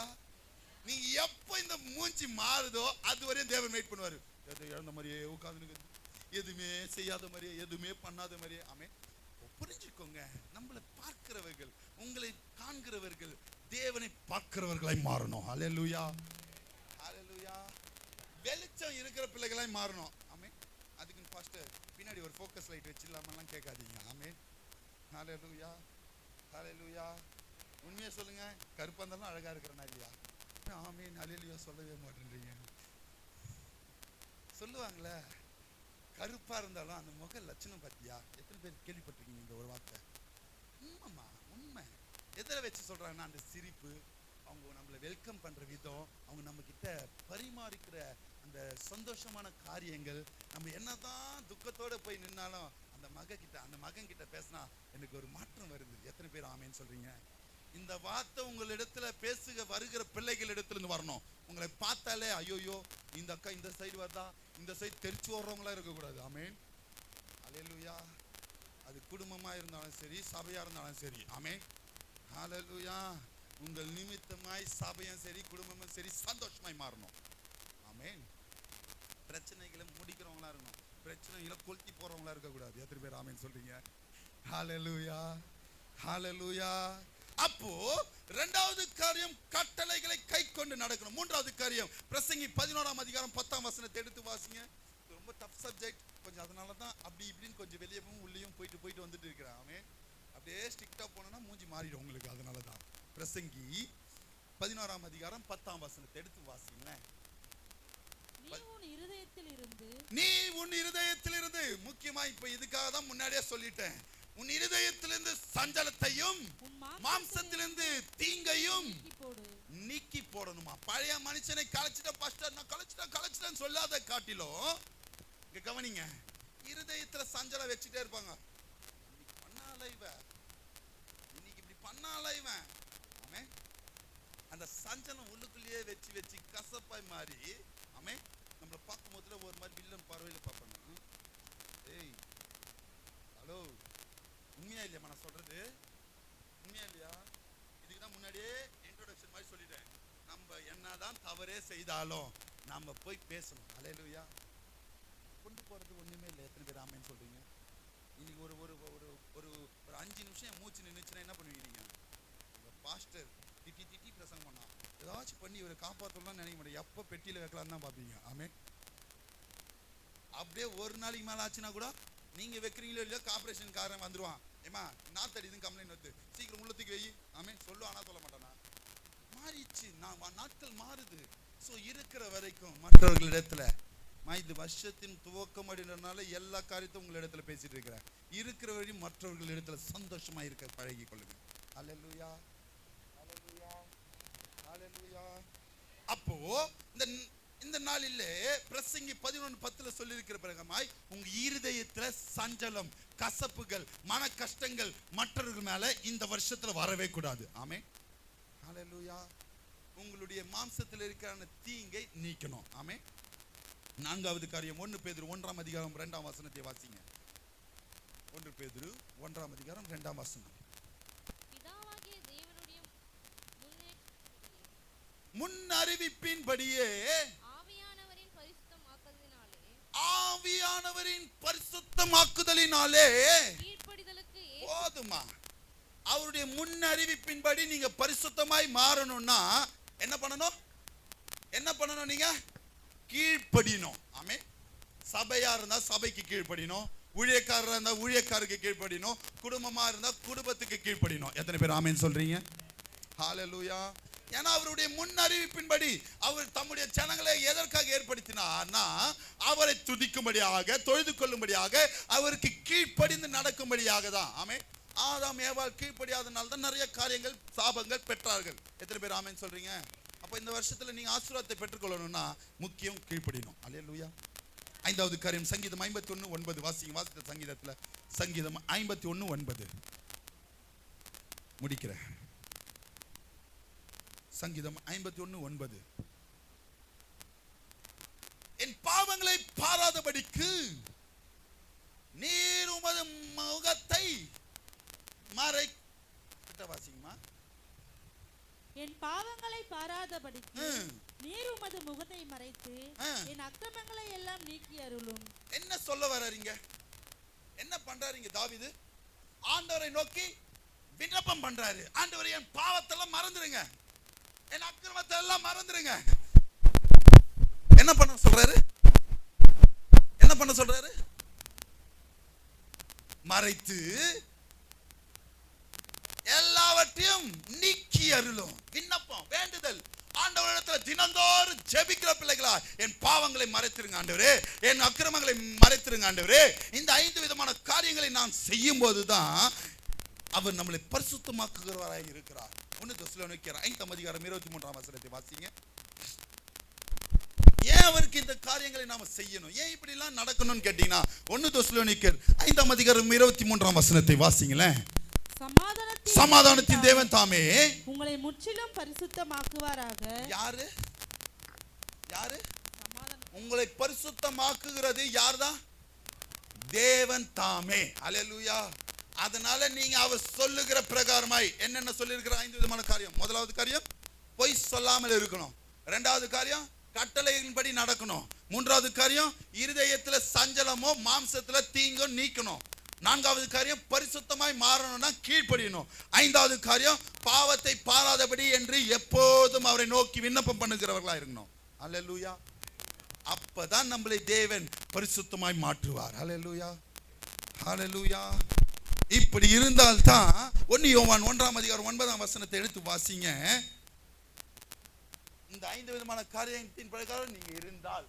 A: நீங்க எப்ப இந்த மூஞ்சி மாறுதோ அது வரையும் தேவன் வெயிட் பண்ணுவாரு. இழந்த மாதிரியே உட்கார்ந்து, எதுவுமே செய்யாத மாதிரியே, எதுவுமே பண்ணாத மாதிரியே. ஆமென். புரிஞ்சுக்கோங்க, நம்மளை பார்க்கிறவர்கள், உங்களை காண்கிறவர்கள் தேவனை பார்க்கிறவர்களாய் மாறணும். ஹல்லேலூயா, ஹல்லேலூயா. வெளிச்சம் இருக்கிற பிள்ளைகளாய் மாறணும். ஆமென். அதுக்கு பாஸ்டர் பின்னாடி ஒரு ஃபோக்கஸ் லைட் வச்சிடலாமெல்லாம் கேட்காதீங்க. ஆமென், ஹல்லேலூயா, ஹல்லேலூயா. உண்மையா சொல்லுங்க, கருப்பா இருந்தாலும் அழகா இருக்கிறனா இல்லையா? ஆமென், ஹல்லேலூயா சொல்லவே மாட்டேன்றீங்க. சொல்லுவாங்களே, கருப்பா இருந்தாலும் அந்த முக லட்சணம் பார்த்தியா? எத்தனை பேர் கேள்விப்பட்டிருக்கீங்க இந்த ஒரு வார்த்தை? உண்மைமா, உண்மை. எதில் வச்சு சொல்றாங்கன்னா அந்த சிரிப்பு, அவங்க நம்மளை வெல்கம் பண்ற விதம், அவங்க நம்ம கிட்ட பரிமாறிக்கிற அந்த சந்தோஷமான காரியங்கள், நம்ம என்னதான் துக்கத்தோட போய் நின்னாலும் அந்த மகன் கிட்ட பேசினா எனக்கு ஒரு மாற்றம் வருது. எத்தனை பேர் ஆமென் சொல்றீங்க? இந்த வார்த்தை உங்களிடத்துல பேசுக வருகிற பிள்ளைகள் இடத்துல இருந்து வரணும். உங்களை பார்த்தாலே ஐயோயோ இந்த அக்கா இந்த சைடு வருதா, இந்த சைடு தெரிச்சு ஓடுறவங்களா இருக்கக்கூடாது. ஆமென், ஹல்லேலூயா. அது குடும்பமா இருந்தாலும் சரி, சபையா இருந்தாலும் சரி. ஆமென். ஹல்லேலூயா. உங்கள் நிமித்தமாய் சபையும் சரி, குடும்பமும் சரி சந்தோஷமாய் மாறணும். ஆமென். பிரச்சனைகளை முடிக்கிறவங்களா இருக்கணும், பிரச்சனைகளை கொளுத்தி போறவங்களா இருக்கக்கூடாது. எத்தனை பேர் ஆமென் சொல்றீங்க? ஹல்லேலூயா, ஹல்லேலூயா. அப்போ இரண்டாவது காரியம் கட்டளைகளை கை கொண்டு நடக்கணும். மூன்றாவது காரியம் பிரசங்கி 11ஆம் அதிகாரம் 10ஆம் வசனத்தை எடுத்து வாசிங்க. ரொம்ப டஃப் சப்ஜெக்ட் கொஞ்சம், அதனால தான் அப்படி இப்படின்னு கொஞ்சம் வெளியவும் உள்ளேயும் போயிட்டு வந்துட்டு இருக்கிறேன். ஆமென். அப்படியே ஸ்ட்ரிக்டா போனோம்னா மூஞ்சி மாறிடும் உங்களுக்கு. அதனால தான் பிரசங்கி 11ஆம் அதிகாரம் 10ஆம் வசனத்தை எடுத்து வாசிங்களேன். நீ உன் இருதயத்திலிருந்து, முக்கியமா இப்ப இதுக்காக தான் முன்னாடியே சொல்லிட்டேன், உன் இருதயத்திலிருந்து சஞ்சலத்தையும் மாம்சத்திலிருந்து தீங்கையும் நீக்கி போடணுமா. பழைய மனுஷனை கலைச்சிட்ட பாஸ்டர், நான் கலைச்சிட்டேன்னு சொல்லாத காட்டிலும் இங்க கவனிங்க, இருதயத்துல சஞ்சலம் வச்சுட்டே இருப்பாங்க. இன்னைக்கு பண்ணால இவன், இன்னைக்கு இப்படி பண்ணால இவன். ஆமே, அந்த சஞ்சலம் உள்ளுக்குள்ளேயே வச்சு கசப்பாய் மாறி, ஆமே, நம்மளை பார்க்கும் போதுல ஒரு மாதிரி வில்லன் பார்வையில் பார்ப்பாங்க. ஏய் ஹலோ, உண்மையா இல்லையா நான் சொல்றது? உண்மையா இல்லையா? இதுக்குதான் முன்னாடியே இன்ட்ரோடக்ஷன் மாதிரி சொல்லிட்டேன். நம்ம என்னதான் தவறே செய்தாலும் நாம போய் பேசணும். ஹல்லேலூயா. கொண்டு போறது ஒண்ணுமே இல்லை. எத்தனை பேர் ஆமென் சொல்றீங்க? இன்னைக்கு ஒரு ஒரு ஒரு ஒரு ஒரு 5 நிமிஷம் மூச்சு நின்றுச்சுன்னா என்ன பண்ணுவீங்க நீங்க? உங்க பாஸ்டர் திட்டி பிரசங்கம் பண்ணா ஏதாச்சும் பண்ணி இவரை காப்பாற்றலாம் நினைக்க மாட்டேன். எப்போ பெட்டியில வைக்கலான்னு தான் பார்ப்பீங்க. ஆமென். அப்படியே ஒரு நாளைக்கு மேல ஆச்சுன்னா கூட நீங்க வைக்கிறீங்களோ இல்லையோ கார்பரேஷன் காரன் வந்துருவான். ஏமா நாத்தடி இதுன்னு கம்ப்ளைண்ட் வருது, சீக்கிரம் உள்ள தூக்கி வை. ஆமென். சொல்லுவானா சொல்ல மாட்டானா? மாறிச்சு, நாட்கள் மாறுது. ஸோ இருக்கிற வரைக்கும் மற்றவர்களிடத்துல, இது வருஷத்தின் துவக்கம் அப்படின்றதுனால எல்லா காரியத்தையும் உங்களிடத்துல பேசிட்டு இருக்கிறேன். இருக்கிற வரையும் மற்றவர்களிடத்துல சந்தோஷமா இருக்க பழகி கொள்ளுங்க. ஹல்லேலூயா, ஹல்லேலூயா, ஹல்லேலூயா. அப்போ இந்த நாளிலே பிரசங்கி 11:10 சொல்லி இருக்கிற பிரகாரமாய் உங்க இருதயத்துல சஞ்சலம், கசப்புகள், மன கஷ்டங்கள் மற்றவர்கள் மேல இந்த வருஷத்துல வரவே கூடாது. ஆமென். ஹல்லேலூயா. உங்களுடைய மாம்சத்தில் இருக்கிற தீங்கை நீக்கணும். ஆமென். நான்காவது காரியம் 1 பேதுரு 1ஆம் அதிகாரம் 2ஆம் வசனத்தை வாசிங்க. 1 பேதுரு 1ஆம் அதிகாரம் 2ஆம் வசனம்.
E: பிதாவாகிய தேவனுடைய
A: முன் அறிவிப்பின்படியே ஆவியானவரின் பரிசுத்தமாக்குதலினாலே
E: கீழ்ப்படிதலுக்கு
A: போதுமா. அவருடைய முன் அறிவிப்பின்படி நீங்க பரிசுத்தமாய் மாறணும்னா என்ன பண்ணணும்? என்ன பண்ணணும்? நீங்க கீழ்ப்படியணும். ஆமென். சபையா இருந்தா சபைக்கு கீழ்ப்படியணும், ஊழியக்காரரா இருந்தா ஊழியக்காரருக்கு கீழ்ப்படியணும், குடும்பமா இருந்தா குடும்பத்துக்கு கீழ்ப்படியணும். எத்தனை பேர் ஆமென் சொல்றீங்க? ஹல்லேலூயா. ஏன்னா அவருடைய முன் அறிவிப்பின்படி அவர் தம்முடைய ஜனங்களை எதற்காக ஏற்படுத்தினார்னா அவரை துதிக்கும்படியாக, தொழுது கொள்ளும்படியாக, அவருக்கு கீழ்ப்படிந்து நடக்கும்படியாக தான். ஆமென். ஆதாம் ஏவாள் கீழ்ப்படியாதனால தான் நிறைய காரியங்கள், சாபங்கள் பெற்றார்கள். எத்தனை பேர் ஆமென் சொல்றீங்க? அப்போ இந்த வருஷத்துல நீங்க ஆசீர்வாதத்தை பெற்றுக்கொள்ளணும்னா முக்கியம் கீழ்ப்படியணும். அல்லேலூயா. 5வது காரியம் சங்கீதம் 51:9 வாசிங்க. வாசித்த சங்கீதத்துல சங்கீதம் 51:9 முடிக்கிறேன். சங்கீதம் 51:9. என் பாவங்களை பாராதபடிக்கு நீர் உமது முகத்தை மறை, வாசிங்கம்மா.
D: என் பாவங்களை பாராதபடிக்கு நீர் உமது முகத்தை மறைத்து என் அக்கிரமங்களை எல்லாம் நீக்கி அருளும்.
A: என்ன சொல்ல வர்றீங்க? என்ன பண்றாருங்க தாவீது? ஆண்டவரை நோக்கி விண்ணப்பம் பண்றாரு. ஆண்டவரே என் பாவத்தை எல்லாம் மறந்துருங்க, என் அக்கிரமத்தை எல்லாம் மறந்துருங்க. என்ன பண்ண சொல்றாரு? என்ன பண்ண சொல்றாரு? மறைத்து எல்லாவற்றையும் நீக்கி அருளும். விண்ணப்பம், வேண்டுதல். ஆண்டவரிடத்துல தினந்தோறும் ஜெபிக்கிற பிள்ளைகளா, என் பாவங்களை மறைத்திருங்க ஆண்டவரே, என் அக்கிரமங்களை மறைத்திருங்க ஆண்டவரே. இந்த 5 விதமான காரியங்களை நான் செய்யும் போதுதான் அவர் நம்மளை பரிசுத்தமாக்குகிறவராய் இருக்கிறார். 1 தெசலோனிக்கேயர் 5ஆம் அதிகாரம் 23ஆம் வசனத்தை வாசிங்க. ஏன் அவருக்கு இந்த காரியங்களை நாம செய்யணும், ஏன் இப்படி எல்லாம் நடக்கணும்னு கேட்டீங்கன்னா 1 தெசலோனிக்கேயர் 5ஆம் அதிகாரம் 23ஆம் வசனத்தை வாசிங்களேன். சமாதானத்தின் தேவன் தாமே
D: உங்களை முற்றிலும் பரிசுத்தமாக்குவாராக.
A: யாரு? யாரு உங்களை பரிசுத்தமாக்குகிறது? யார்தான்? தேவன் தாமே. அல்லேலூயா. அதனால நீங்க அவர் சொல்லுகிற பிரகாரமாய் என்னென்ன சொல்லியிருக்கிற 5 விதமான காரியம். முதலாவது காரியம் பொய் சொல்லாமல் இருக்கணும். இரண்டாவது காரியம் கட்டளையின்படி நடக்கணும். மூன்றாவது காரியம் இருதயத்துல சஞ்சலமோ மாம்சத்துல தீங்கோ நீக்கணும். நான்காவது காரியம் பரிசுத்தமாய் மாறணும்னா கீழ்ப்படியணும். ஐந்தாவது காரியம் பாவத்தை பாராதபடி என்று எப்போதும் அவரை நோக்கி விண்ணப்பம் பண்ணுகிறவர்களா இருக்கணும். அல்லேலூயா. அப்பதான் நம்மளை தேவன் பரிசுத்தமாய் மாற்றுவார். அல்லேலூயா, அல்லேலூயா. இப்படி இருந்தால்தான் 1 யோவான் 1:9 எடுத்து வாசிங்க. இந்த 5 விதமான காரியத்தின் பிரகாரம் நீங்க இருந்தால்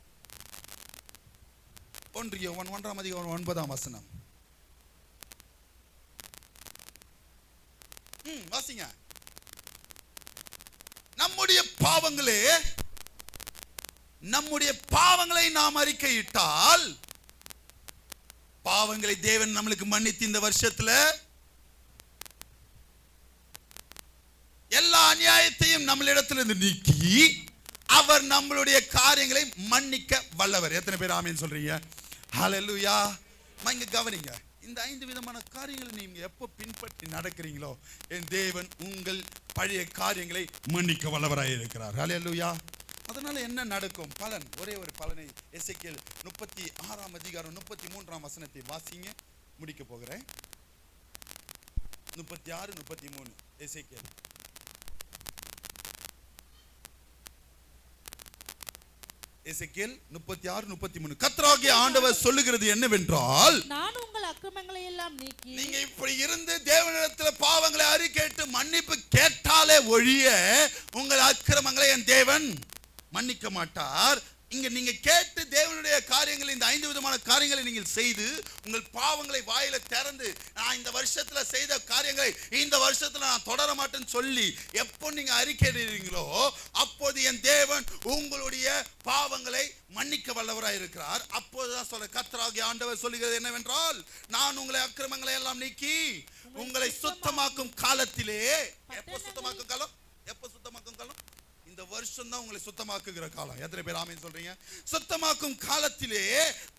A: 1 யோவான் 1:9 வாசிங்க. நம்முடைய பாவங்களை நாம் அறிக்கையிட்டால் பாவங்களை தேவன் நம்மளுக்கு மன்னித்து இந்த வருஷத்துல எல்லா அநியாயத்தையும் நம்மளிடத்திலிருந்து நீக்கி அவர் நம்மளுடைய காரியங்களை மன்னிக்க வல்லவர். எத்தனை பேர் ஆமென் சொல்றீங்க? ஹல்லேலூயா. இங்க கவனிங்க. இந்த 5 விதமான காரியங்களை நீங்க எப்போ பின்பற்றி நடக்கிறீங்களோ என் தேவன் உங்கள் பழைய காரியங்களை மன்னிக்க வல்லவராய் இருக்கிறார். ஹல்லேலூயா. அதனால என்ன நடக்கும்? பலன், ஒரே ஒரு பலனை எசேக்கியேல் 36:33 வாசிங்க. முடிக்க போகிறேன். 36:33 எசேக்கியேல். எசேக்கியேல் 36:33 கர்த்தராகிய ஆண்டவர் சொல்லுகிறது என்னவென்றால், நான் உங்கள் அக்கிரமங்களை எல்லாம் நீக்கி. நீங்க இப்படி இருந்து தேவனிடத்தில் பாவங்களை அறிக்கையிட்டு மன்னிப்பு கேட்டாலே ஒழிய உங்கள் அக்கிரமங்களை என் தேவன் மன்னிக்க மாட்டார். இங்க நீங்க கேட்டு தேவனுடைய காரியங்கள் இந்த 5 விதமான காரியங்களை நீங்கள் செய்து உங்கள் பாவங்களை வாயில திறந்து நான் இந்த வருஷத்துல செய்த காரியங்களை இந்த வருஷத்துல நான் தொடர மாட்டேன்னு சொல்லி எப்போ நீங்க அறிக்கையிடுறீங்களோ அப்போது என் தேவன் உங்களுடைய பாவங்களை மன்னிக்க வல்லவராய் இருக்கிறார். அப்போதுதான் சொல்ற கர்த்தராகிய ஆண்டவர் சொல்லுகிறது என்னவென்றால், நான் உங்களை அக்கிரமங்களை எல்லாம் நீக்கி உங்களை சுத்தமாக்கும் காலத்திலே. எப்போ சுத்தமாக்கும் காலம்? எப்போ சுத்தமாக்கும் காலம்? இந்த வருஷம் தான் உங்களை சுத்தமாக்குகிற காலம். எத்தனை பேர் ஆமென் சொல்றீங்க? சுத்தமாக்கும் காலத்திலே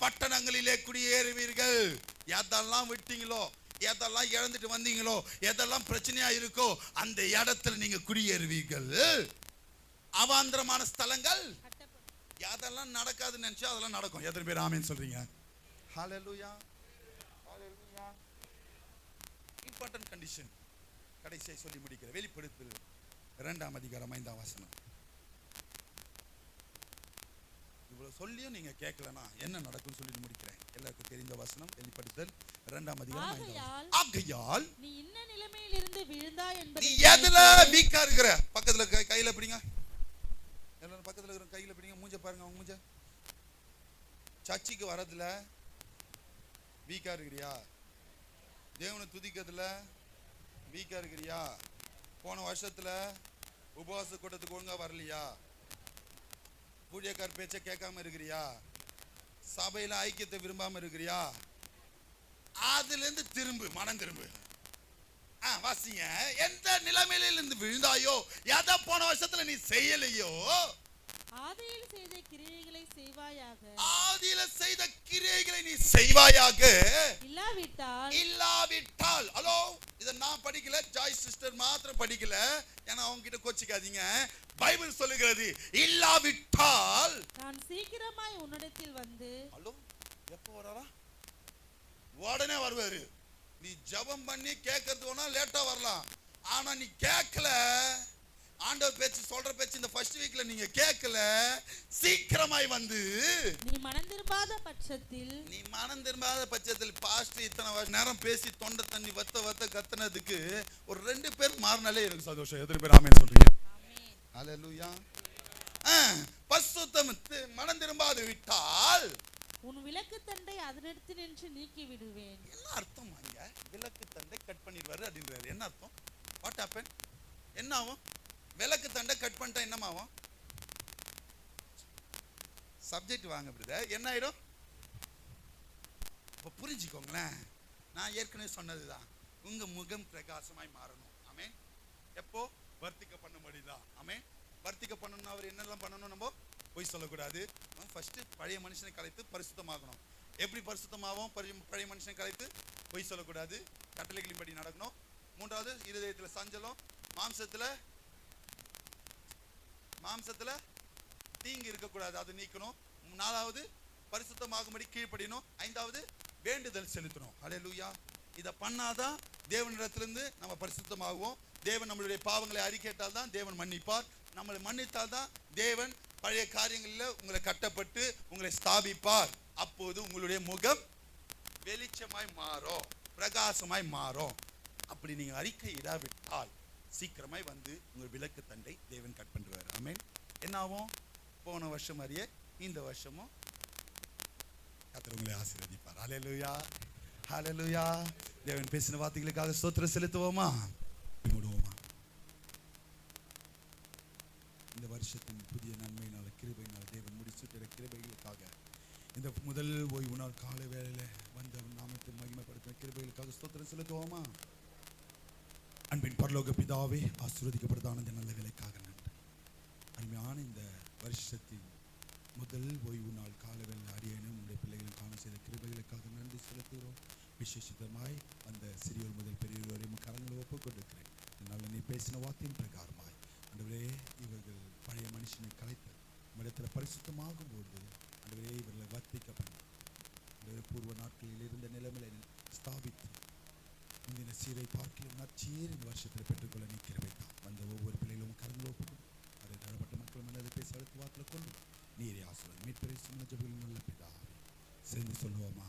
A: பட்டணங்களிலே குடியேறுவீர்கள். எதெல்லாம் விட்டீங்களோ, எதெல்லாம் இழந்துட்டு வந்தீங்களோ, எதெல்லாம் பிரச்சனையா இருக்கோ அந்த இடத்துல நீங்க குடியேறுவீர்கள். அவாந்தரமான ஸ்தலங்கள் எதெல்லாம் நடக்காதுன்னு நினைச்சா அதெல்லாம் நடக்கும். எத்தனை பேர் ஆமென் சொல்றீங்க? ஹல்லேலூயா, ஹல்லேலூயா. இம்பார்ட்டன்ட் கண்டிஷன் கடைசியை சொல்லி முடிக்கிறேன். வெளிப்படுத்தல் 2:5 இவ்வளவு சொல்லியும் நீங்க கேட்கலனா என்ன நடக்கும் சொல்லி முடிக்கிறேன். எல்லாருக்கும் தெரிந்த வசனம் வெளிப்படுத்தல் 2:5. ஆகையால் நீ இன்ன நிலைமையில் இருந்து விழுந்தாய் என்பதை, நீ எதுல வீக்கா இருக்கிற? பக்கத்துல கையில பிடிங்க. எல்லாரும் பக்கத்துல இருக்கிற கையில பிடிங்க. மூஞ்ச பாருங்க. அவங்க மூஞ்ச. சர்ச்சுக்கு வரதுல வீக்கா இருக்கிறியா? தேவனை துதிக்கிறதுல வீக்கா இருக்கிறியா? போன வருஷத்துல உபவாச கூட்டத்துக்கு ஒழுங்கா வரலையா? ஊழியக்கார் பேச்ச கேட்காம இருக்கிறியா? சபையில ஐக்கியத்தை விரும்பாம இருக்கிறியா? அதுல இருந்து திரும்பு, மனம் திரும்பு. வாசிங்க. எந்த நிலைமையில இருந்து விழுந்தாயோ, எதை போன வருஷத்துல நீ செய்யலையோ, ஆதியில செய்த கிரியைகளை செய்வாயாக. ஆதியில செய்த கிரியைகளை நீ செய்வாயாக. இல்லாவிட்டால் ஹலோ, இத நான் படிக்கல, ஜாய் சிஸ்டர் மாத்திரம் படிக்கல. ஏன்னா அவங்க கிட்ட கோச்சிக்காதீங்க. பைபிள் சொல்லுகிறது இல்லாவிட்டால் நான் சீக்கிரமாய் உன்னிடத்தில் வந்து. ஹலோ, எப்போ வராரா? உடனே வருவாரு. நீ ஜெபம் பண்ணி கேட்கறது வேணா லேட்டா வரலாம். ஆனா நீ கேட்கல, ஆண்டவர் பேச்சு சொல்ற பேச்சு இந்த ஃபர்ஸ்ட் வீக்ல நீங்க கேட்கல, சீக்கிரமாய் வந்து நீ மனம் திரும்பாத பட்சத்தில் பாஸ்டர் இத்தனை நேரம் பேசி தொண்டை தண்ணி வத்த கத்துனதுக்கு ஒரு 2 பேர் மாறினாலே எனக்கு சந்தோஷம். எத்தனை பேர் ஆமென் சொல்றீங்க? ஹல்லேலூயா. பரிசுத்தம் மனம் திரும்பாது விட்டால் உன் விளக்கு தண்டை அதனிடத்தில் நின்று நீக்கி விடுவேன். என்ன அர்த்தம்? அங்க விளக்கு தண்டை கட் பண்ணிடுவாரு அப்படின்றாரு. என்ன அர்த்தம்? What happen? என்ன ஆகும்? விளக்கு தண்டை கட் பண்ணிட்டா என்னமாகும்? சப்ஜெக்ட் வாங்க பிரதர். என்ன ஆயிடும்? இப்ப புரிஞ்சுக்கோங்களேன். நான் ஏற்கனவே சொன்னதுதான், உங்க முகம் பிரகாசமாய் மாறணும். ஆமென். எப்போ? வர்த்திக்க பண்ணும்படிதான். ஆமென். வர்த்திக்க பண்ணணும்னா அவர் என்னெல்லாம் பண்ணணும்? நம்ம போய் சொல்லக்கூடாது. ஃபர்ஸ்ட் பழைய மனுஷனை கலைத்து பரிசுத்தமாகணும். எப்படி பரிசுத்தமாகவும் பழைய மனுஷனை கலைத்து பொய் சொல்லக்கூடாது, கட்டளைகளின் படி நடக்கணும். மூன்றாவது, இருதயத்துல சஞ்சலம், மாம்சத்துல தீங்கு இருக்கக்கூடாது, அதை நீக்கணும். நாலாவது, பரிசுத்தமாகும்படி கீழ்ப்படியணும். ஐந்தாவது, வேண்டுதல் செலுத்தணும். ஹல்லேலூயா. இதை பண்ணாதான் தேவனிடத்திலிருந்து நம்ம பரிசுத்தமாகுவோம். தேவன் நம்மளுடைய பாவங்களை அறிக்கையிட்டால் தான் தேவன் மன்னிப்பார். நம்மளை மன்னித்தால் தான் தேவன் பழைய காரியங்களில் உங்களை கட்டப்பட்டு உங்களை ஸ்தாபிப்பார். அப்போது உங்களுடைய முகம் வெளிச்சமாய் மாறும், பிரகாசமாய் மாறும். அப்படி நீங்க அறிக்கை இடாவிட்டால் சீக்கிரமாய் வந்து உங்கள் விளக்கு தண்டை தேவன் கட் பண்ணுவார். ஆமென். என்னாவும் போன வருஷம் மாதிரியே இந்த வருஷமும் கர்த்தர் உங்களை ஆசீர்வதிப்பார். ஹல்லேலூயா, ஹல்லேலூயா. தேவன் பேசின வார்த்தைகளுக்காக ஸ்தோத்திரம் செலுத்துவோமா? மூடுவோமா? இந்த வருஷத்தின் புதிய நன்மையினால கிருபையினால் தேவன் முடிச்சுட்ட கிருபைகளுக்காக, இந்த முதல் ஓய்வு நாள் காலை வேளையில வந்த நாமத்தை மகிமைப்படுத்தின கிருபைகளுக்காக ஸ்தோத்திரம் செலுத்துவோமா? அன்பின் பரலோக பிதாவே, ஆசீர்வதிக்கப்பட்டதான இந்த நல்ல வேலைக்காக நன்றி. அருமையான இந்த வருஷத்தின் முதல் ஓய்வு நாள் காலை வேளை அடியேனும் உடைய பிள்ளைகளும் காண செய்த கிருபைகளுக்காக நன்றி செலுத்துகிறோம். விசேஷிதமாய் அந்த சிறியோர் முதல் பெரியோர் வரையும் கரங்களை ஒப்புக் கொடுக்கிறேன். நல்ல நீ பேசின வார்த்தையின் பிரகாரமாய் ஆண்டவரே, இவர்கள் பழைய மனுஷனை கலைத்து இடத்துல பரிசுத்தமாகும் போது ஆண்டவரே இவர்களை வர்த்திக்கப்படும் பூர்வ நாட்களில் இருந்த நிலைமையை ஸ்தாபித்து முந்தின சீரை பார்க்க நற்சீர் இந்த வருஷத்தில் பெற்றுக்கொள்ள நீ கிருபைதான். வந்த ஒவ்வொரு பிள்ளைகளும் கரங்களை ஒப்புக்கும். அதை தரப்பட்ட மக்கள் மனதை பேசி அடுத்த வார்த்தையில் கொண்டு நீரே ஆசீர்வாதம் மீட்பரை சுமஜபில் நல்ல பிதாவே சேர்ந்து சொல்லுவோமா?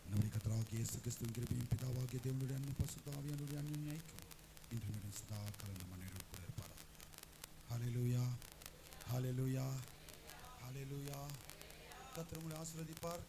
A: நம்முடைய கர்த்தராகிய இயேசு கிறிஸ்துவின் கிருபையும் பிதாவாகிய தேவனுடைய அன்பும் பரிசுத்த ஆவியானவருடைய அன்பின் ஐக்கியம் இன்றும் சதா காலம் மன்னர்கள் கூட இருப்பாராக. ஹல்லேலூயா, ஹல்லேலூயா, ஹல்லேலூயா. கர்த்தர் உங்களை ஆசீர்வதிப்பார்.